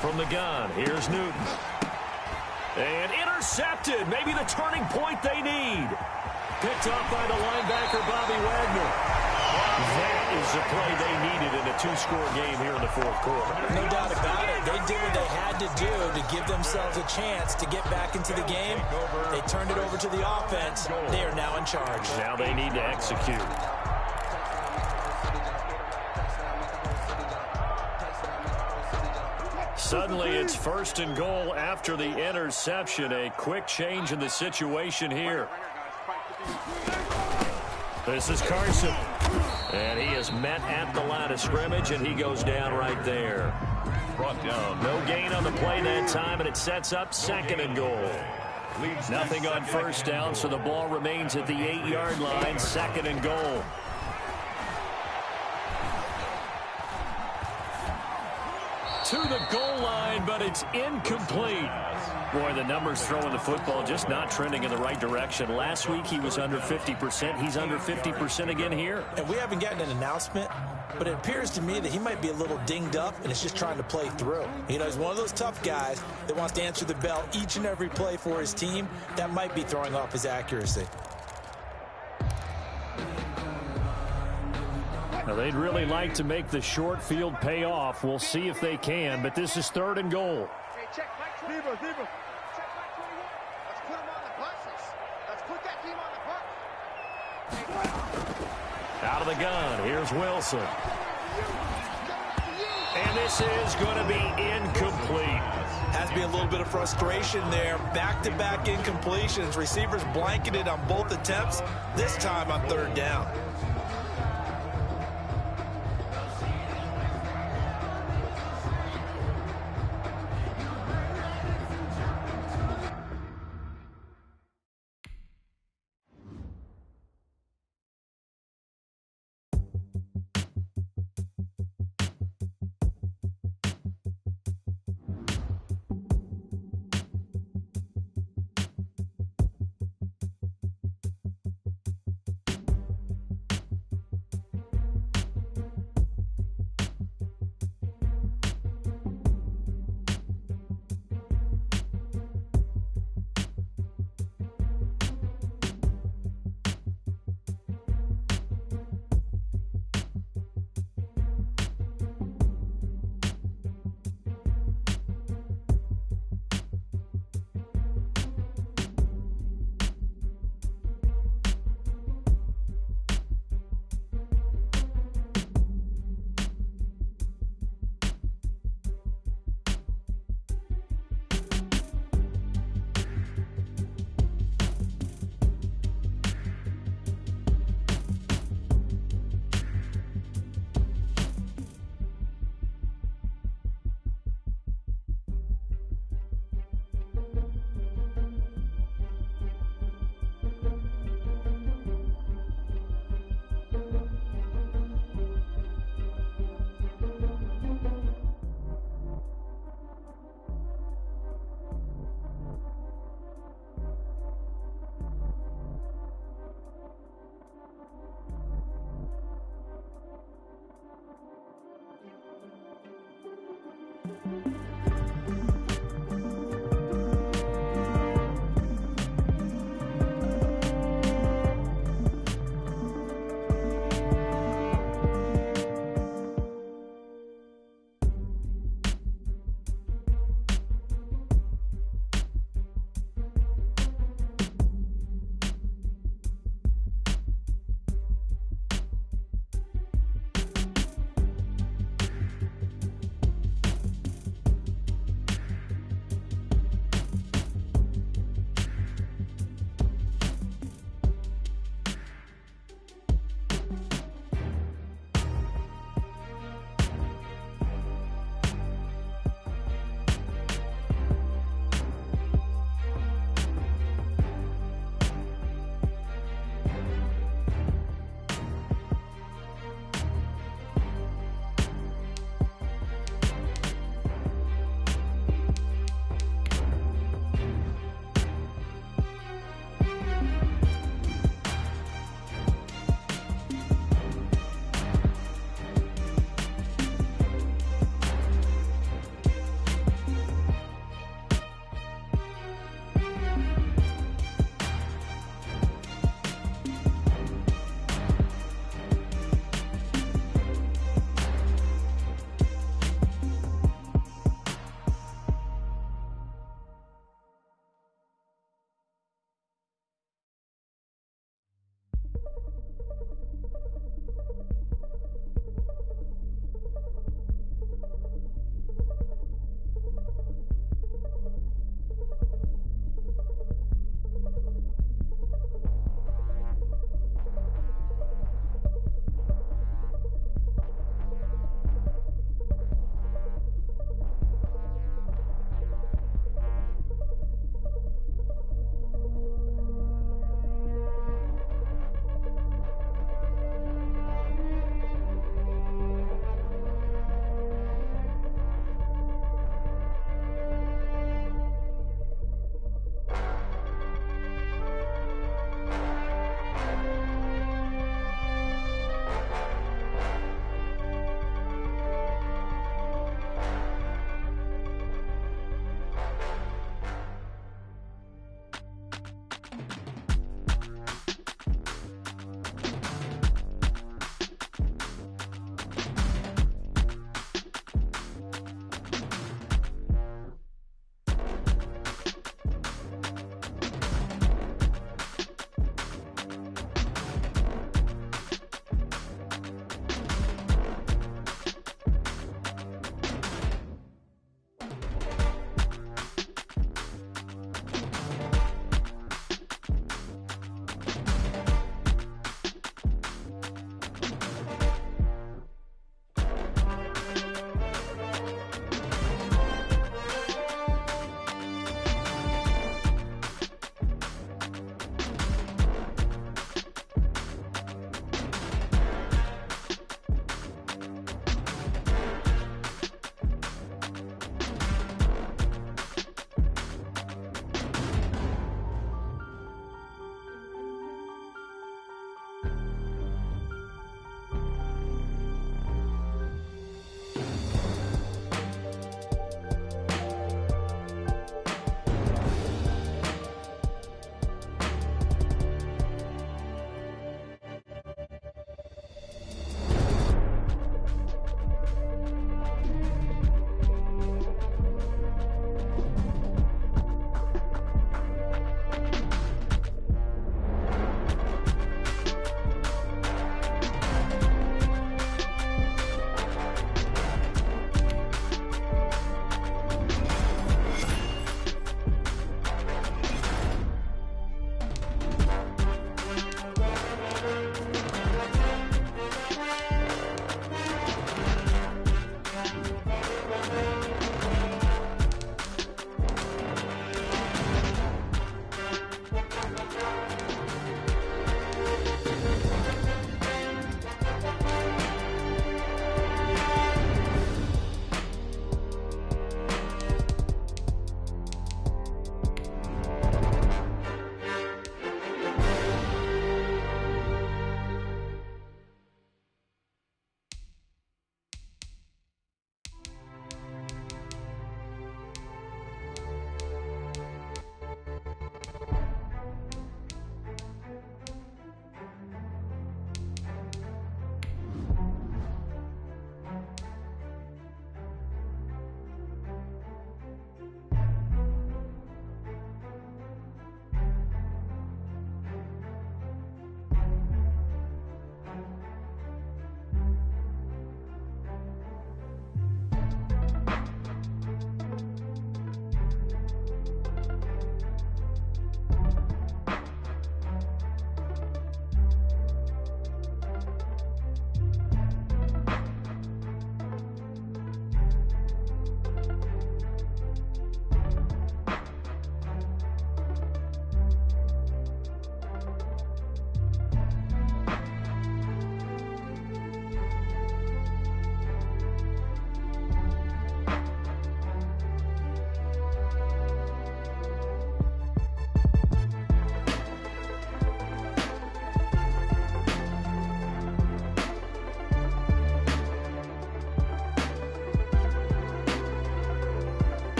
From the gun, here's Newton. And intercepted. Maybe the turning point they need. Picked off by the linebacker, Bobby Wagner. That is the play they needed in a 2-score game here in the 4th quarter. No doubt about it. They did what they had to do to give themselves a chance to get back into the game. They turned it over to the offense. They are now in charge. Now they need to execute. Suddenly it's 1st and goal after the interception. A quick change in the situation here. This is Carson. And he is met at the line of scrimmage, and he goes down right there. Brought down. No gain on the play that time, and it sets up 2nd and goal. Nothing on 1st down, so the ball remains at the 8-yard line, 2nd and goal. to the goal line, but it's incomplete. Boy, the numbers throwing the football just not trending in the right direction. Last week he was under 50%. He's under 50% again here. And we haven't gotten an announcement, but it appears to me that he might be a little dinged up and is just trying to play through. You know, he's one of those tough guys that wants to answer the bell each and every play for his team. That might be throwing off his accuracy. Now, they'd really like to make the short field pay off. We'll see if they can, but this is 3rd and goal. Hey, check Mike 21. Check Mike 21. Let's put him on the buses. Let's put that team on the bus. Out of the gun, here's Wilson. And this is going to be incomplete. Has to be a little bit of frustration there. Back-to-back incompletions. Receivers blanketed on both attempts, this time on 3rd down.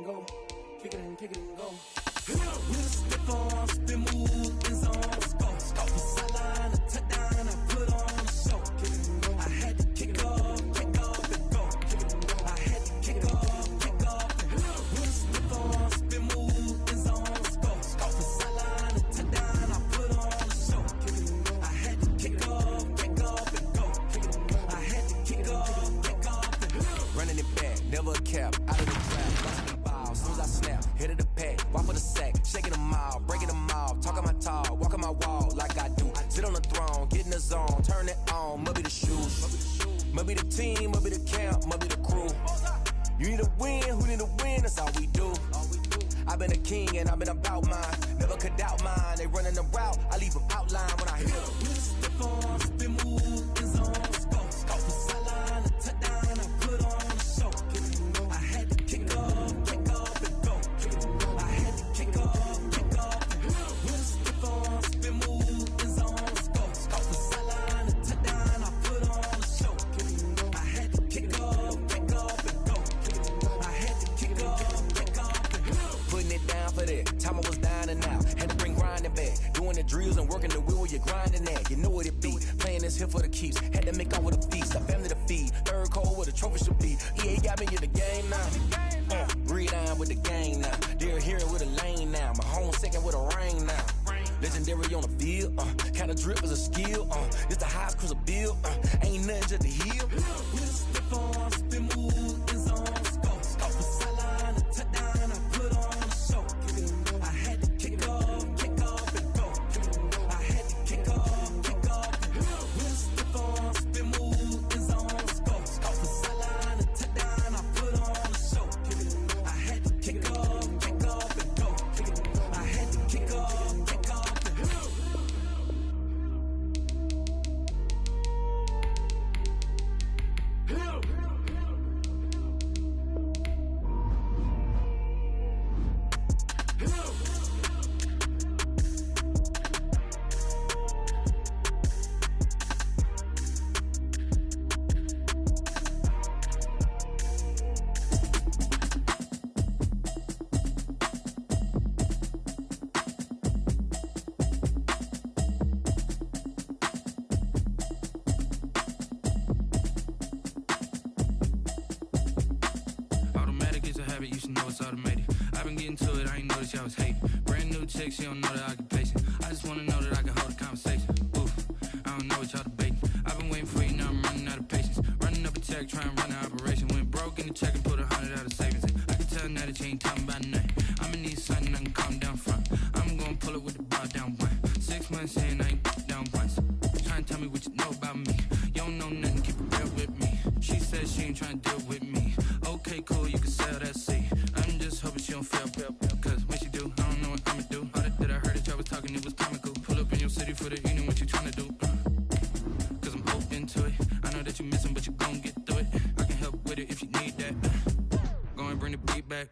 and go. Kick it and go. With a stiff arm, spin move, in zone, score. From sideline to touchdown, I put on a show. I had to kick off and go. I had to kick off and go. With a stiff arm, spin move, in zone, score. From sideline to touchdown, I put on a show. I had to kick off and go. I had to kick off and go. Running it back, never a cap, out of the trap, busting the ball, as soon as I snap, hit of the pack, walk for the sack, shaking them all, breaking them off, talking my talk, walking my wall like I do, sit on the throne, get in the zone, turn it on, must be the shoes, must be the team, must be the camp, must be the crew, you need a win, who need a win, that's all we do, I've been a king and I've been about mine, never could doubt mine, they running the route, I leave them outline when I hit them. With a stiff arm, spin move, in zone, score. From sideline to touchdown, I put on a show. I had to kick off and go. I had to kick off and go. With a stiff arm, spin move, in zone, score. From sideline to touchdown, I put on a show. I had to kick off and go. I had to kick off and go. Putting it down for that, time I was down and out, had to bring grinding back, doing the drills and working the wheel where you're grinding at, you know what it be, playing this here for the keeps, had to make out with a feast, a family to feed, third cold where the trophy should be, EA got me in the game now, breathe on with the game now, they're here with a lane now, my home second with a rain now, legendary on the field, kinda drip is a skill, it's the highest cruiser bill, ain't nothing just to heal. With a stiff arm, spin move, in zone, score. From sideline to touchdown, I put on a show. I had to kick off and go. I had to kick off and go. With a stiff arm, spin move, in zone, score. From sideline to touchdown, I put on a show. I had to kick off and go. I had to kick off and go. Automatic is a habit, you should know it's automated. I've been getting to it, I ain't noticed y'all was hating. Brand new chick, she don't know the occupation. I just wanna know that I can hold a conversation. Oof, I don't know what y'all debating. I've been waiting for you, now I'm running out of patience. Running up a check, trying to run an operation. Went broke in the check and put 100 out of savings in. I can tell now that you ain't talking about nothing. I'ma need something I can calm down front. I'm gonna pull it with the bar down one. 6 months in, I ain't down once. Trying to tell me what you know about me. You don't know nothing, keep it real with me. She said she ain't trying to deal with me. Okay, cool, you can sell that seat. I'm just hoping she don't fail, cause when she do, I don't know what I'ma do. All that I heard that y'all was talking, it was comical. Pull up in your city for the evening, what you tryna do? Cause I'm open to it. I know that you missing, but you gon' get through it. I can help with it if you need that. Go and bring the beat back.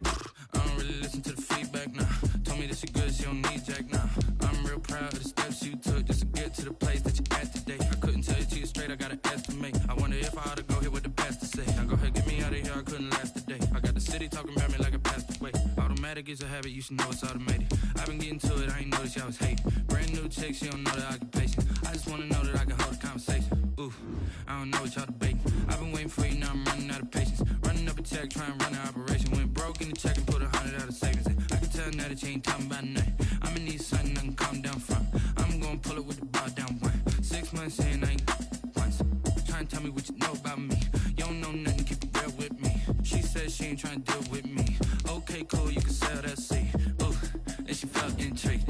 I don't really listen to the feedback, nah. Told me that she good, she don't need jack, nah. I'm real proud of the steps you took just to get to the place that you at today. I couldn't tell you to you straight, I gotta estimate. I wonder if I ought to go here with the pastor say. Now go ahead, get me out of here, I couldn't last a day. I got the city talking about me like a passed away. Automatic is a habit, you should know it's automated. I've been getting to it, I ain't noticed y'all was hating. Brand new chick, she don't know the occupation. I just wanna know that I can hold a conversation. Oof, I don't know what y'all debating. I've been waiting for you, now I'm running out of patience. Running up a check, trying to run an operation. Went broke in the check and put 100 out of savings in. I can tell now that you ain't talking about nothing. I'ma need something I can calm down front. I'm gonna pull it with the bar down one. 6 months in, I ain't once. Trying to tell me what you know about me. You don't know nothing, keep it real with me. She said she ain't trying to deal with me. Okay, cool, you can sell that seat. Ooh, and she felt intrigued.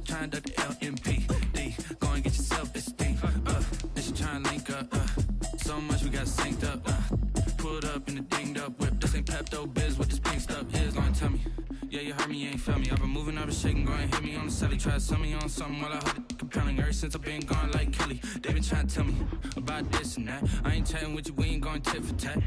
Trying to duck the LMPD. Go and get your self-esteem. And she trying to link up. So much we got synced up. Pulled up in the dinged up whip. This ain't Pepto-Biz, what this pink stuff is. Long tell me. Yeah, you heard me, you ain't felt me. I've been moving, I've been shaking, go and hit me on the celly. Try to sell me on something while I heard it compelling. Ever since I've been gone like Kelly, they been trying to tell me about this and that. I ain't chatting with you, we ain't going tit for tat.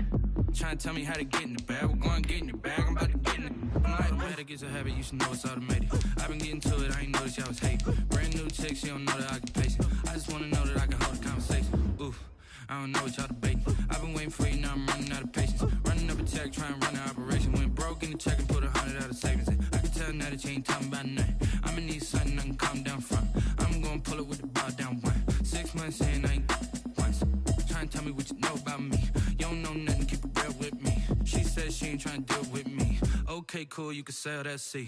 Trying to tell me how to get in the bag. We're going to get in the bag, I'm about to get in it. I'm like, automatic is a habit, you should know it's automated. I've been getting to it, I ain't noticed y'all was hating. Brand new chick, she don't know the occupation. I just want to know that I can hold a conversation. Oof, I don't know what y'all debating. I've been waiting for you, now I'm running out of patience. Running up a check, trying to run an operation. Went broke in the check and put 100 out of savings in. I can tell now that you ain't talking about nothing. I'ma need something I can calm down from. I'm gonna pull it with the bow down one. 6 months in, I ain't once. Trying to tell me what you know about me. You don't know nothing, keep it real with me. She said she ain't trying to deal with me. Okay, cool, you can sell that seat.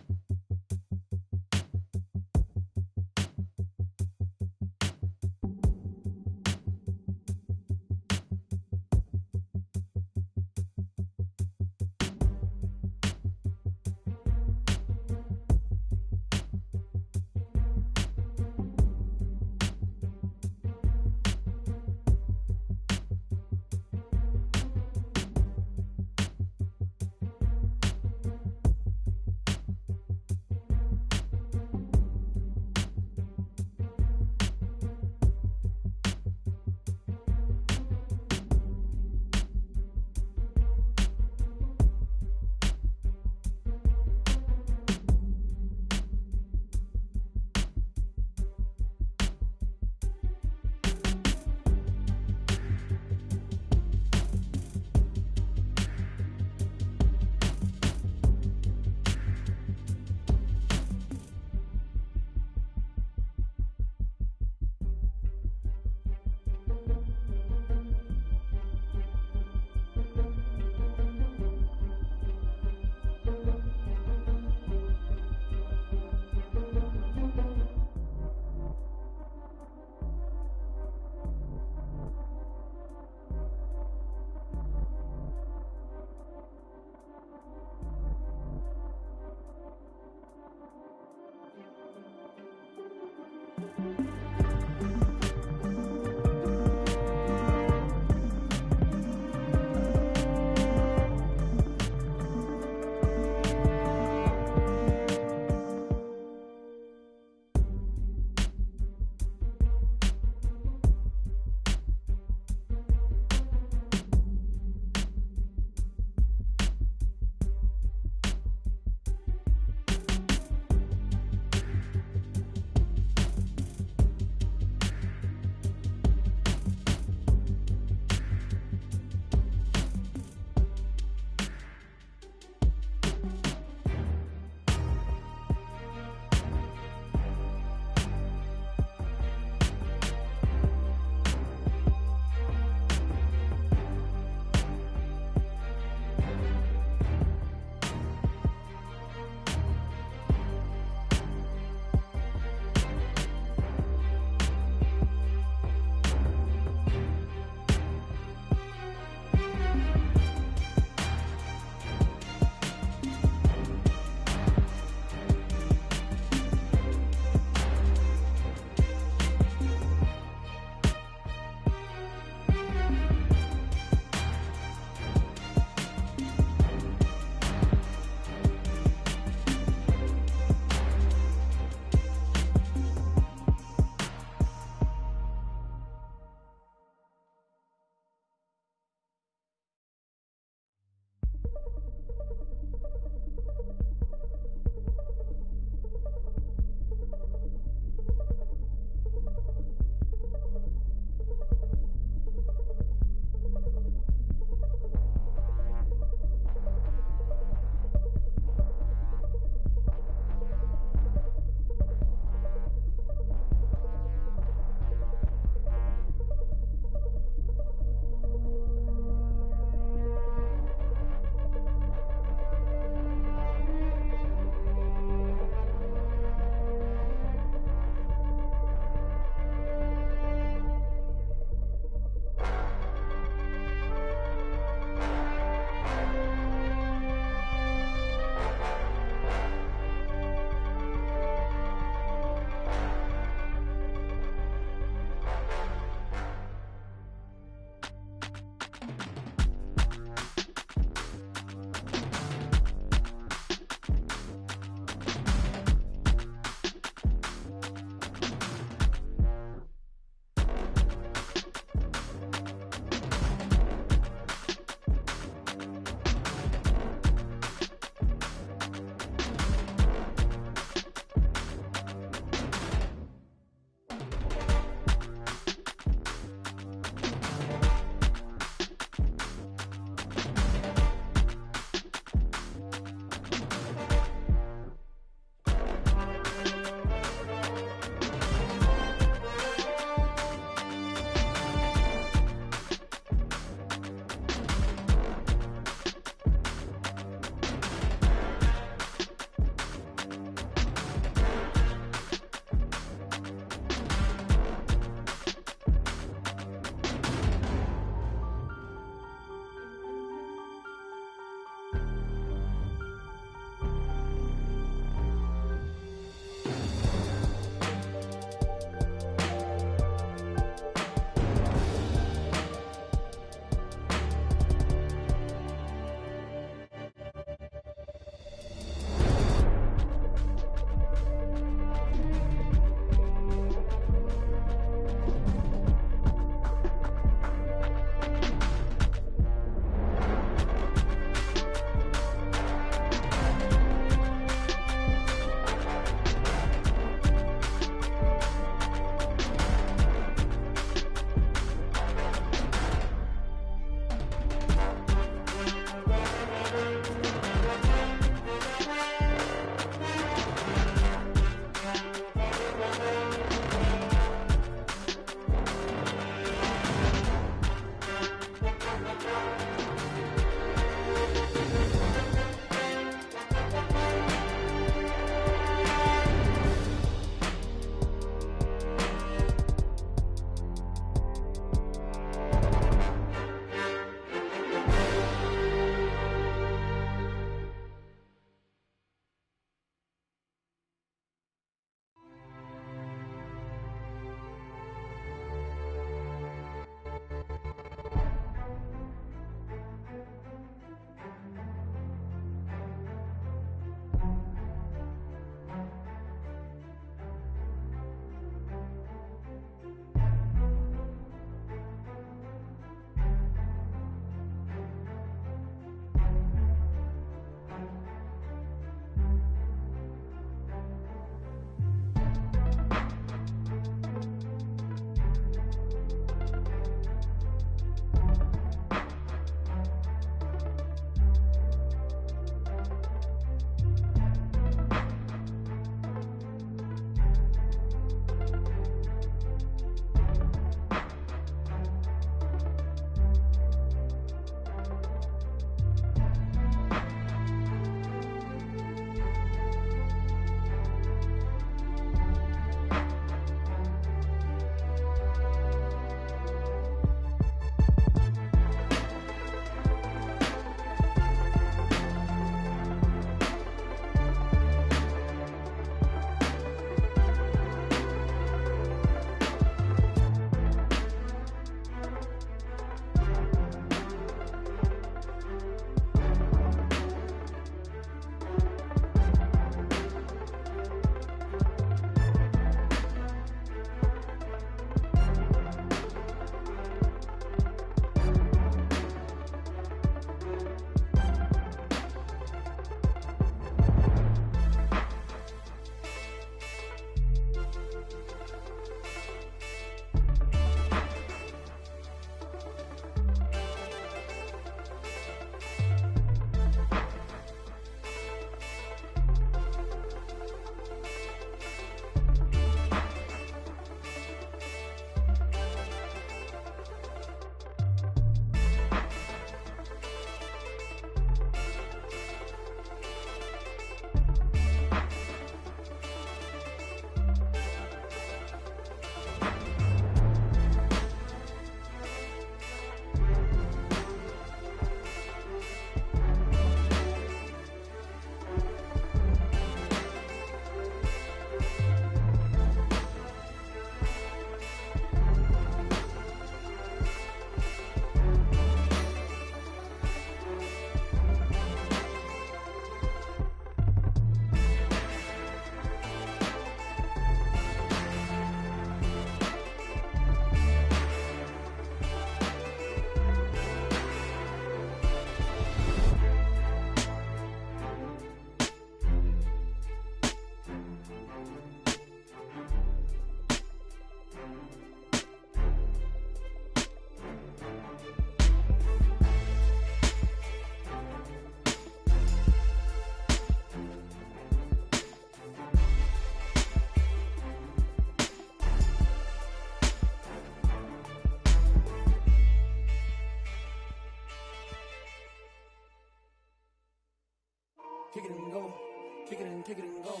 kick it and go.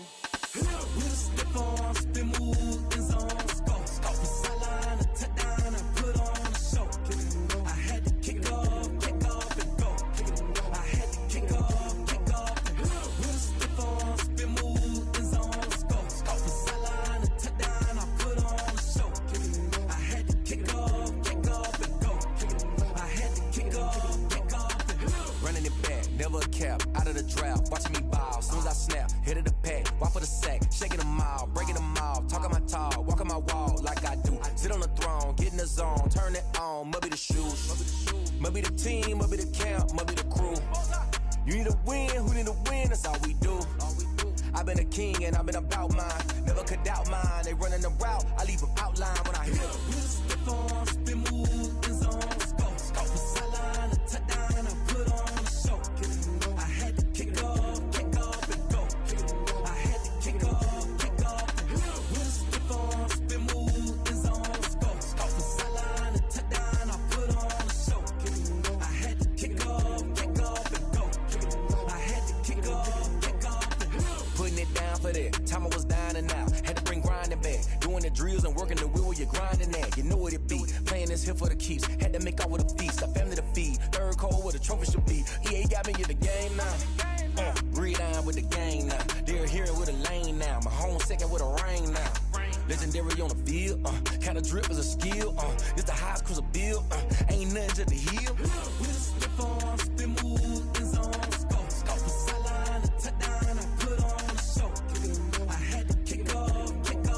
With a stiff arm, spin move, in zone, go. Off the sideline, a touchdown, I put on a show. Kick it and go. I had to kick off and go. Kick it and go. I had to kick off and go. With a stiff arm, spin move, in zone, go. Off the sideline, a touchdown, I put on a show. Kick it and go. I had to kick off and go. Kick it and go. I had to kick off and go. Running it back, never a cap, out of the draft, watching me ball. Soon as I snap, hit of the pack, walk for the sack, shaking them all, breaking them off, talking my talk, walking my wall like I do. Sit on the throne, get in the zone, turn it on, must be the shoes, must be the team, must be the camp, must be the crew. You need a win, who need a win, that's all we do. I've been a king and I've been about mine, never could doubt mine. They running the route, I leave them outline when I hit them. With a stiff arm, spin move, in zone, go. Off the sideline, a touchdown, I put on a show. Kick it and go. I had to kick off and go. Kick it and go. I had to kick off and go. With a stiff arm, spin move, in zone, go. Off the sideline, a touchdown, I put on a show. Kick it and go. I had to kick off and go. Kick it and go. I had to kick off and go. Putting it down for that, time I was down and out, had to bring grinding back, doing the drills and working the wheel where you're grinding at, you know what it be, playing this here for the keeps, had to make out with a feast, a family to feed, third cold where the trophy should be, EA got me in the game now, breathe on with the game now, they're here with a lane now, my home second with a rain now, legendary on the field, kind of drip is a skill, it's the highest cruiser bill, ain't nothing to the heel. With a stiff arm, spin move, in zone, go. Off the sideline, a touchdown, I put on a show. Kick it and go. I had to kick off and go.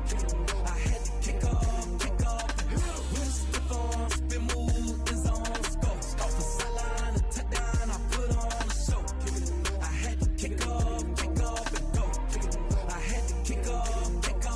Kick it and go. I had to kick off and go. With a stiff arm, spin move, in zone, go. Off the sideline, a touchdown, I put on a show. Kick it and go. I had to kick off and go. Kick it and go. I had to kick off and go.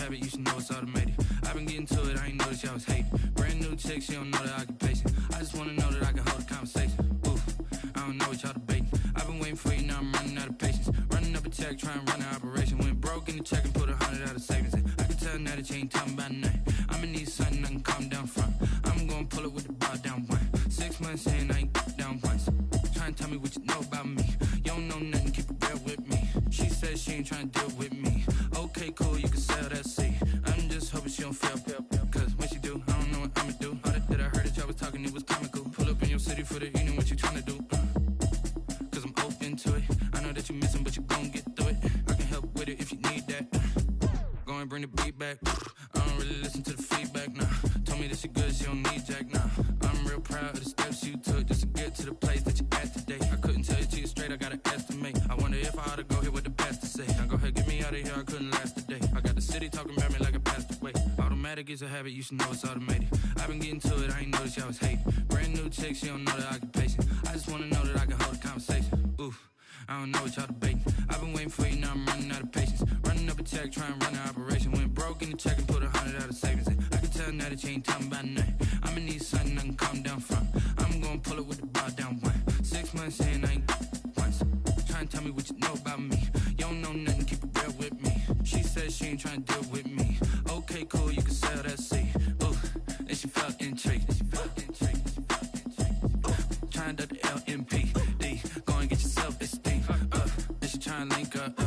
You should know it's automated. I've been getting to it, I ain't noticed y'all was hating. Brand new chick, she don't know the occupation. I just wanna know that I can hold a conversation. Oof, I don't know what y'all debating. I've been waiting for you, now I'm running out of patience. Running up a check, trying to run an operation. Went broke in the check and put 100 out of savings in. I can tell now that you ain't talking about nothing. I'ma need something I can calm down from. I'm gonna pull it with the bar down one. 6 months in, I ain't down once. Trying to tell me what you know about me. You don't know nothing, keep it real with me. She said she ain't trying to deal with me. Okay, cool, you can sell that seat. I'm just hoping she don't fail. Cause when she do, I don't know what I'ma do. All that I heard that y'all was talking, it was comical. Pull up in your city for the evening, what you trying to do? Cause I'm open to it. I know that you missing, but you gon' get through it. I can help with it if you need that. Go and bring the beat back. I don't really listen to the feedback, nah. Told me that she good, she don't need jack, nah. I'm real proud of the steps you took just to get to the place that you at today. I couldn't tell you to you straight, I gotta estimate. I wonder if I ought to go here with the best to say. Now go ahead, get me out of here, I couldn't last a day. I got the city talking about me like I passed away. Automatic is a habit, you should know it's automated. I've been getting to it, I ain't noticed y'all was hating. Brand new chick, she don't know the occupation. I just wanna know that I can hold a conversation. Oof, I don't know what y'all debating. I've been waiting for you, now I'm running out of patience. Running up a check, trying to run an operation. Went broke in the check and put 100 out of savings in. I can tell now that you ain't talking about nothing. I'ma need something I can calm down from. I'm gonna pull it with the bar down one. 6 months in, I ain't once. Trying to tell me what you know about me. You don't know nothing, keep it real with me. She said she ain't trying to deal with me. Okay, cool, you can sell that seat. Ooh, then she felt intrigued. Trying to the LMPD. Go and get your self-esteem. Then she trying to link up.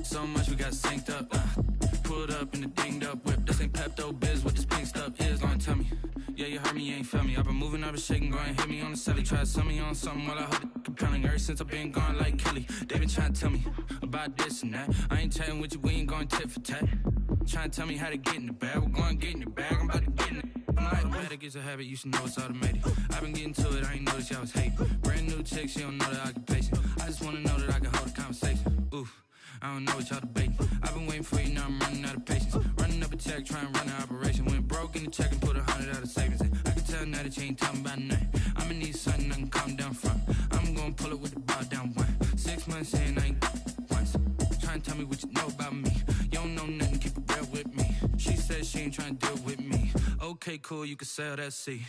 So much we got synced up. Pulled up in the dinged up whip. This ain't Pepto-Biz, what this pink stuff is. Go and tell me. Yeah, you heard me, you ain't felt me. I've been moving, I've been shaking, go and hit me on the celly. Try to sell me on something while I hold it compelling. Ever since I've been gone like Kelly. They been trying to tell me about this and that. I ain't chatting with you, we ain't going tit for tat. Trying to tell me how to get in the bag. We're going to get in the bag, I'm about to get in it. Automatic is a habit, you should know it's automated. I've been getting to it, I ain't noticed y'all was hating. Brand new chick, she don't know the occupation. I just wanna know that I can hold a conversation. Oof, I don't know what y'all debating. I've been waiting for you, now I'm running out of patience. Running up a check, trying to run an operation. Went broke in the check and put 100 out of savings in. I can tell now that you ain't talking about nothing. I'ma need something I can calm down from. I'm gonna pull it with the bar down one. 6 months in, I ain't once. Trying to tell me what you know about me. You don't know nothing, keep it real with me. She said she ain't trying to deal with me. Okay, cool, you can sell that seat.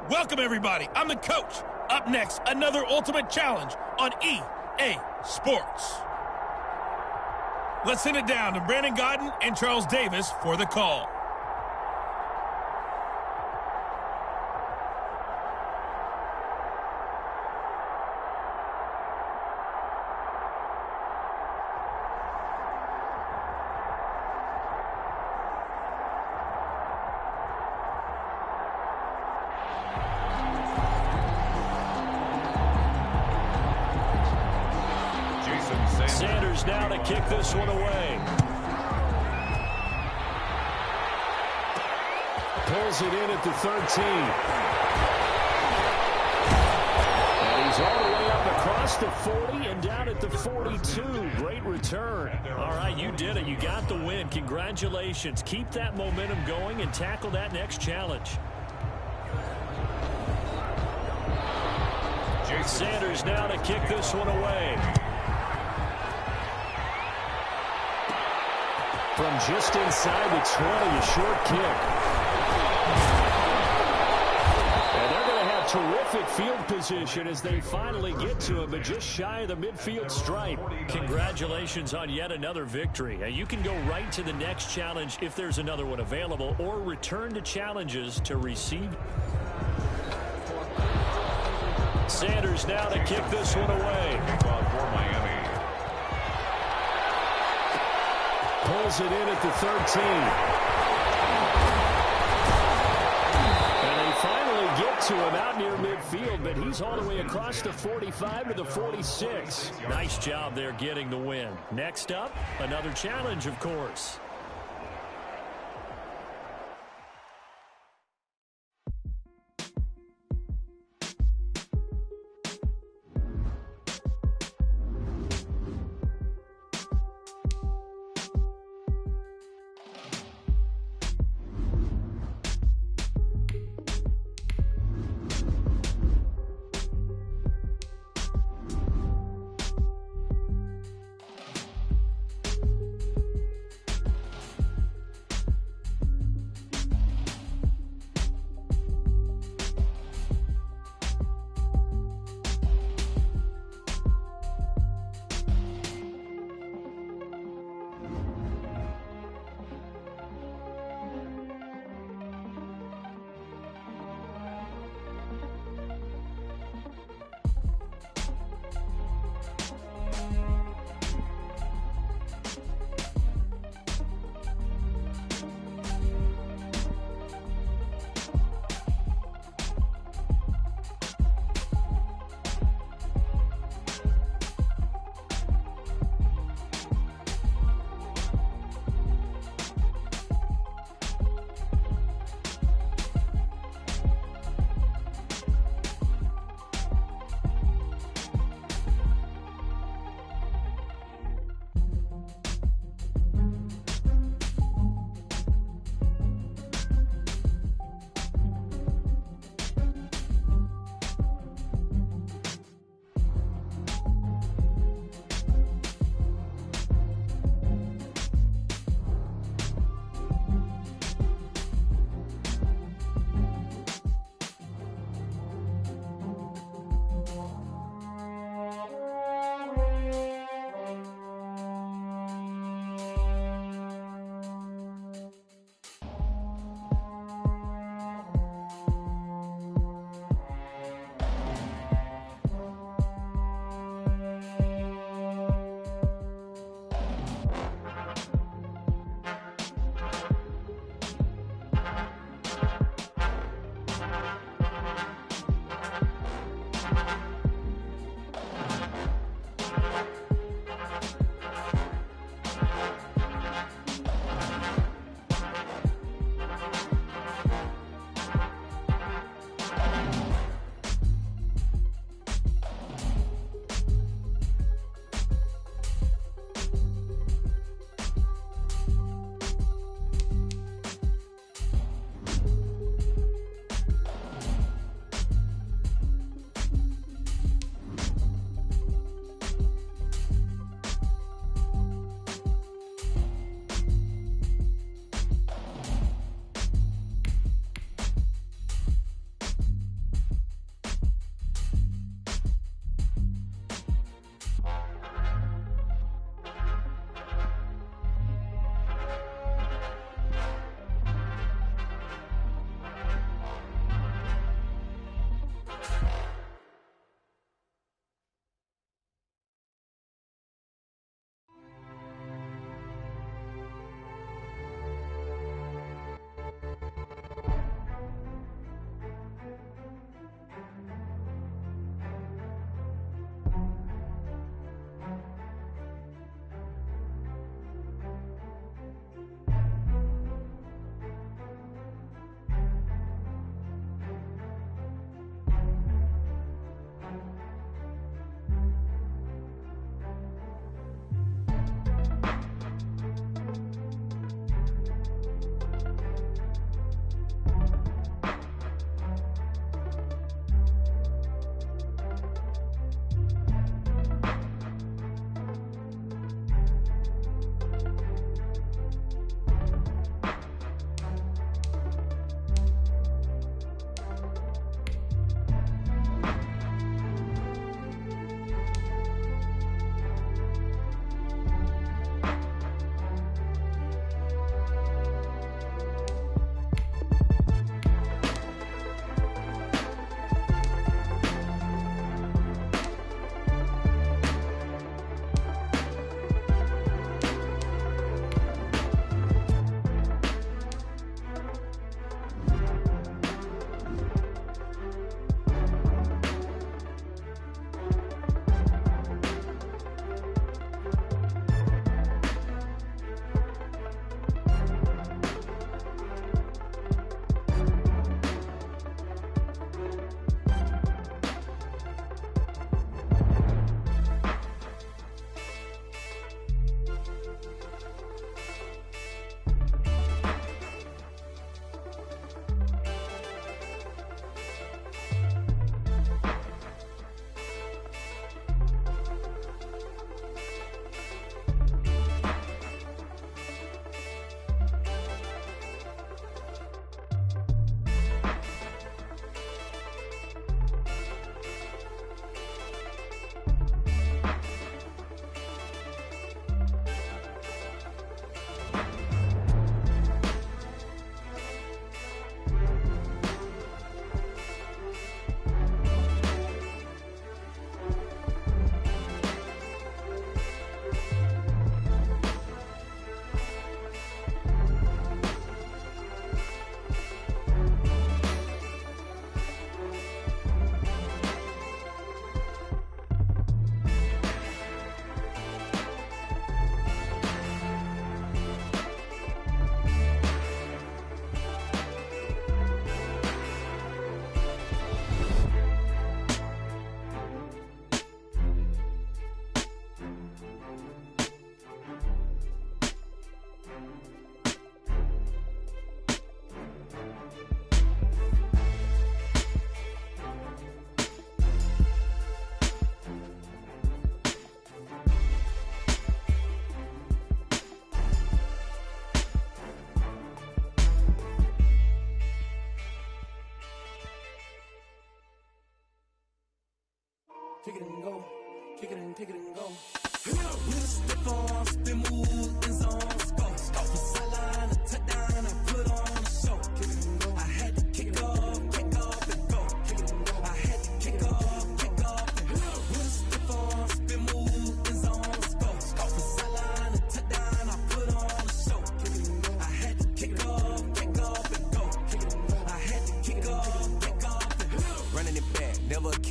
Welcome, everybody. I'm the coach. Up next, another ultimate challenge on EA Sports. Let's send it down to Brandon Godden and Charles Davis for the call. Sanders now to kick this one away. Pulls it in at the 13. And he's all the way up across the 40 and down at the 42. Great return. All right, you did it. You got the win. Congratulations. Keep that momentum going and tackle that next challenge. Sanders now to kick this one away. From just inside the 20, a short kick. And they're going to have terrific field position as they finally get to him, but just shy of the midfield stripe. Congratulations on yet another victory. Now, you can go right to the next challenge if there's another one available, or return to challenges to receive. Sanders now to kick this one away. For Miami. Pulls it in at the 13. And they finally get to him out near midfield, but he's all the way across the 45 to the 46. Nice job there getting the win. Next up, another challenge, of course.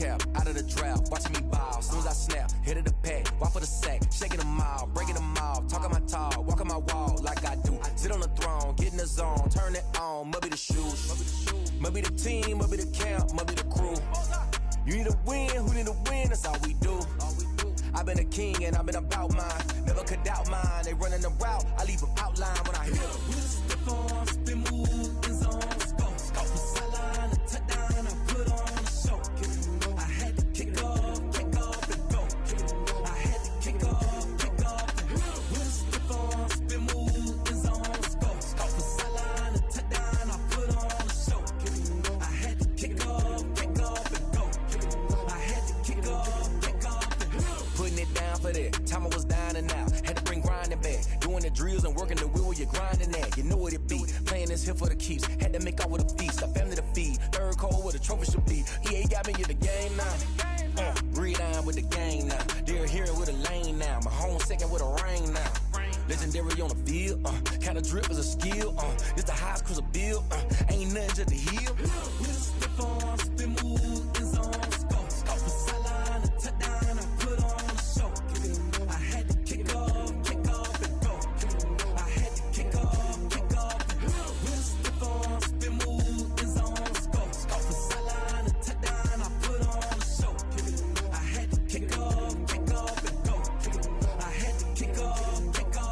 cap, out of the drought, watching me ball. Soon as I snap, hit of the pack, walk for the sack, shaking them all, breaking them off, talking my talk, walking my wall like I do. Sit on the throne, get in the zone, turn it on, must be the shoes, must be the team, must be the camp, must be the crew. You need a win, who need a win, that's all we do. I've been a king and I've been about mine, never could doubt mine. They running the route, I leave them outline when I hit them. With a stiff arm, spin move, in zone, scope from sideline to touchdown, I put on a show. I had to kick off and go. I had to kick off and go. With a stiff arm, spin move, in zone, scope from sideline to touchdown, I put on a show. I had to kick off and go. I had to kick off and go. Putting it down for that. Time I was down and out. Had to bring grinding back. Doing the drills and working the wheel where you're grinding at. You know what it be. Playing this here for the keeps. Had to make out with a feast. A family to feed. Third cold where the trophy should be. EA got me in the game now. Breed on with the game now. They're here with a lane now. My home second with a rain now. Legendary on the field. Kinda drip is a skill. It's the highest cruiser bill. Ain't nothing just to heal. With a stiff arm, spin move, in zone, scope from sideline to touchdown, I put on a show. I had to kick off and go. I had to kick off and go. With a stiff arm, spin move, in zone, scope from sideline to touchdown, I put on a show. I had to kick off and go. I had to kick off and go.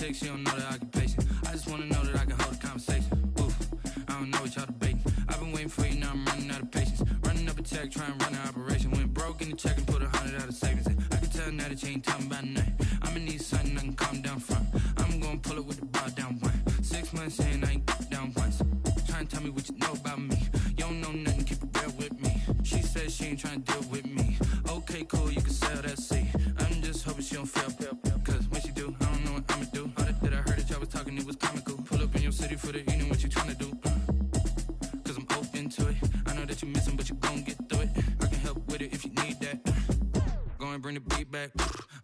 chick, she don't know that I get patient. I just wanna know that I can hold a conversation. Oof, I don't know what y'all debating. I've been waiting for you, now I'm running out of patience. Running up a check, trying to run an operation. Went broke in the check and put 100 out of savings in. I can tell now that you ain't talking about nothing. I'ma need something I can calm down from. I'm gonna pull it with the bar down one. 6 months in, I ain't down once. Trying to tell me what you know about me. You don't know nothing, keep it real with me. She said she ain't trying to deal with me. Okay, cool, you can sell that seat. I'm just hoping she don't fail. Cause when she do, I don't know what I'ma do. All that I heard that y'all was talking, it was comical. Pull up in your city for the evening, what you trying to do? Cause I'm open to it. I know that you missing, but you gon' get through it. I can help with it if you need that. Go and bring the beat back.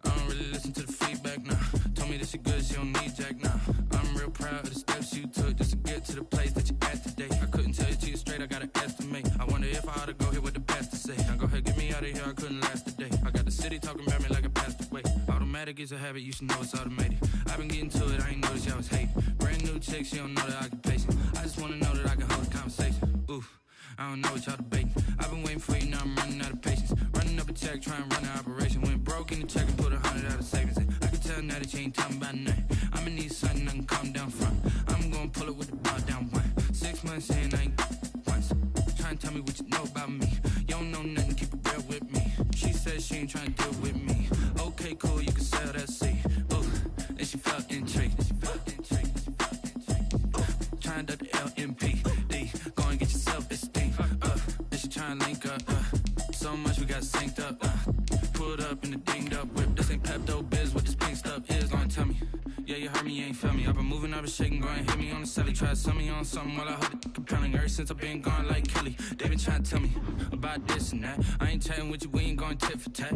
I don't really listen to the feedback, nah. Told me that she good, she don't need jack, nah. I'm real proud of the steps you took just to get to the place that you at today. I couldn't tell you to you straight, I gotta estimate. I wonder if I ought to go here with the best to say. Now go ahead, get me out of here, I couldn't last a day. I got the city talking about me like I passed away. Automatic is a habit, you should know it's automated. I've been getting to it, I ain't noticed y'all was hating. Brand new chick, she don't know that I can patient. I just wanna know that I can hold a conversation. Oof, I don't know what y'all debating. I've been waiting for you, now I'm running out of patience. Running up a check, trying to run an operation. Went broke in the check and put 100 out of savings in. I can tell now that you ain't talking about nothing. I'ma need something I can calm down from. I'm gonna pull it with the bar down one. 6 months in, I ain't once. Trying to tell me what you know about me. You don't know nothing, keep it real with me. She said she ain't trying to deal with me. Okay, cool, you can sell that seat. Ooh, and she felt intrigued. Trying to the LMPD. Go and get your self-esteem. And she trying to link up. So much we got synced up. Pulled up in the dinged up whip. This ain't Pepto-Biz, what this pink stuff is. Gonna tell me. Yeah, you heard me, you ain't feel me. I've been moving, I've been shaking, go and hit me on the celly. Try to sell me on something while I hold it compelling. Ever since I've been gone like Kelly, they been trying to tell me about this and that. I ain't chatting with you, we ain't going tit for tat.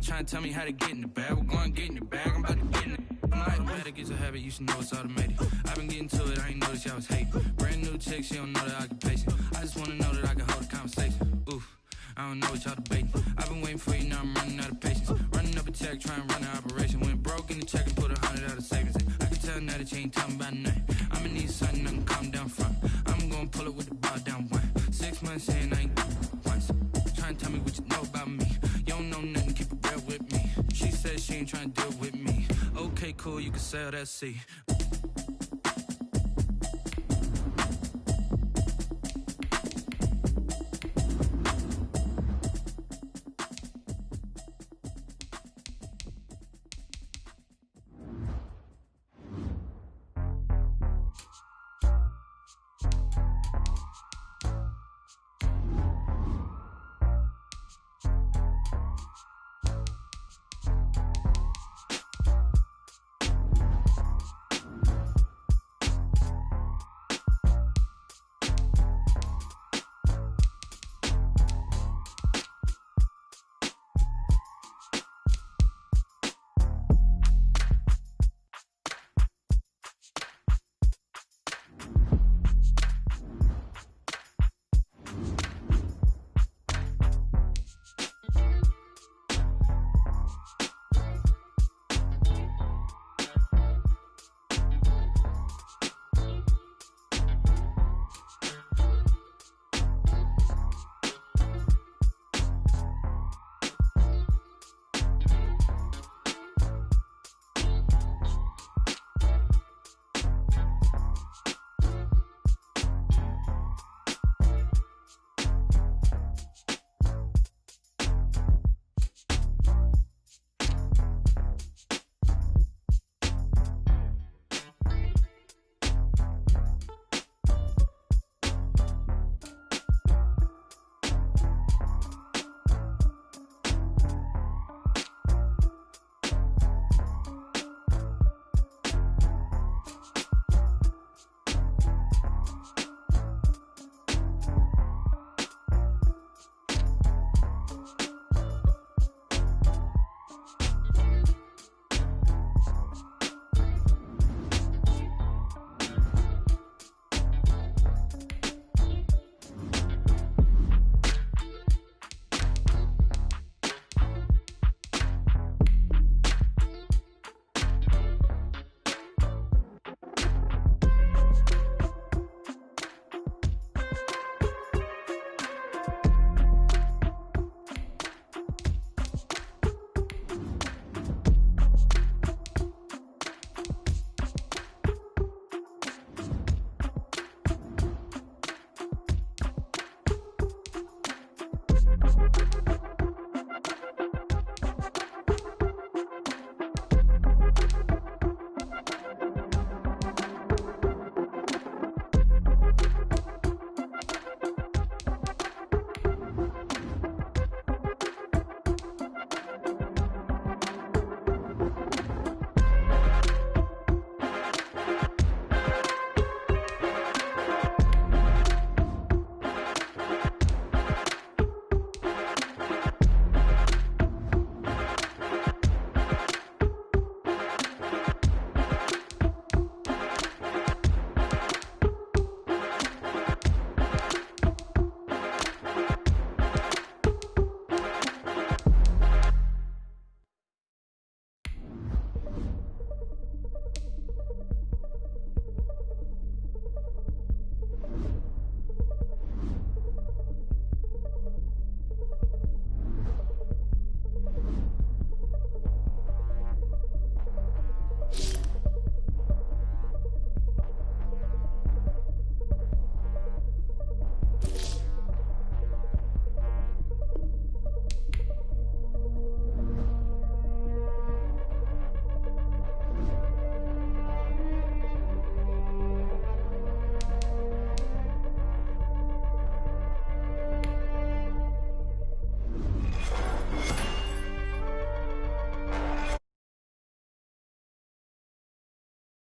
Trying to tell me how to get in the bag. We're going to get in the bag, I'm about to get in it. I'm like, automatic is a habit, you should know it's automated. I've been getting to it, I ain't noticed y'all was hating. Brand new chick, she don't know that I can patient. I just wanna know that I can hold a conversation. Oof, I don't know what y'all debating. I've been waiting for you, now I'm running out of patience. Running up a check, trying to run an operation. Went broke in the check and put 100 out of savings in. I can tell now that you ain't talking about nothing. I'ma need something I can calm down from. I'm gonna pull it with the bar down one. 6 months in, I ain't once. Trying to tell me what you know about me. You don't know nothing, keep it real with me. She said she ain't trying to deal with me. Okay, cool, you can sell that seat.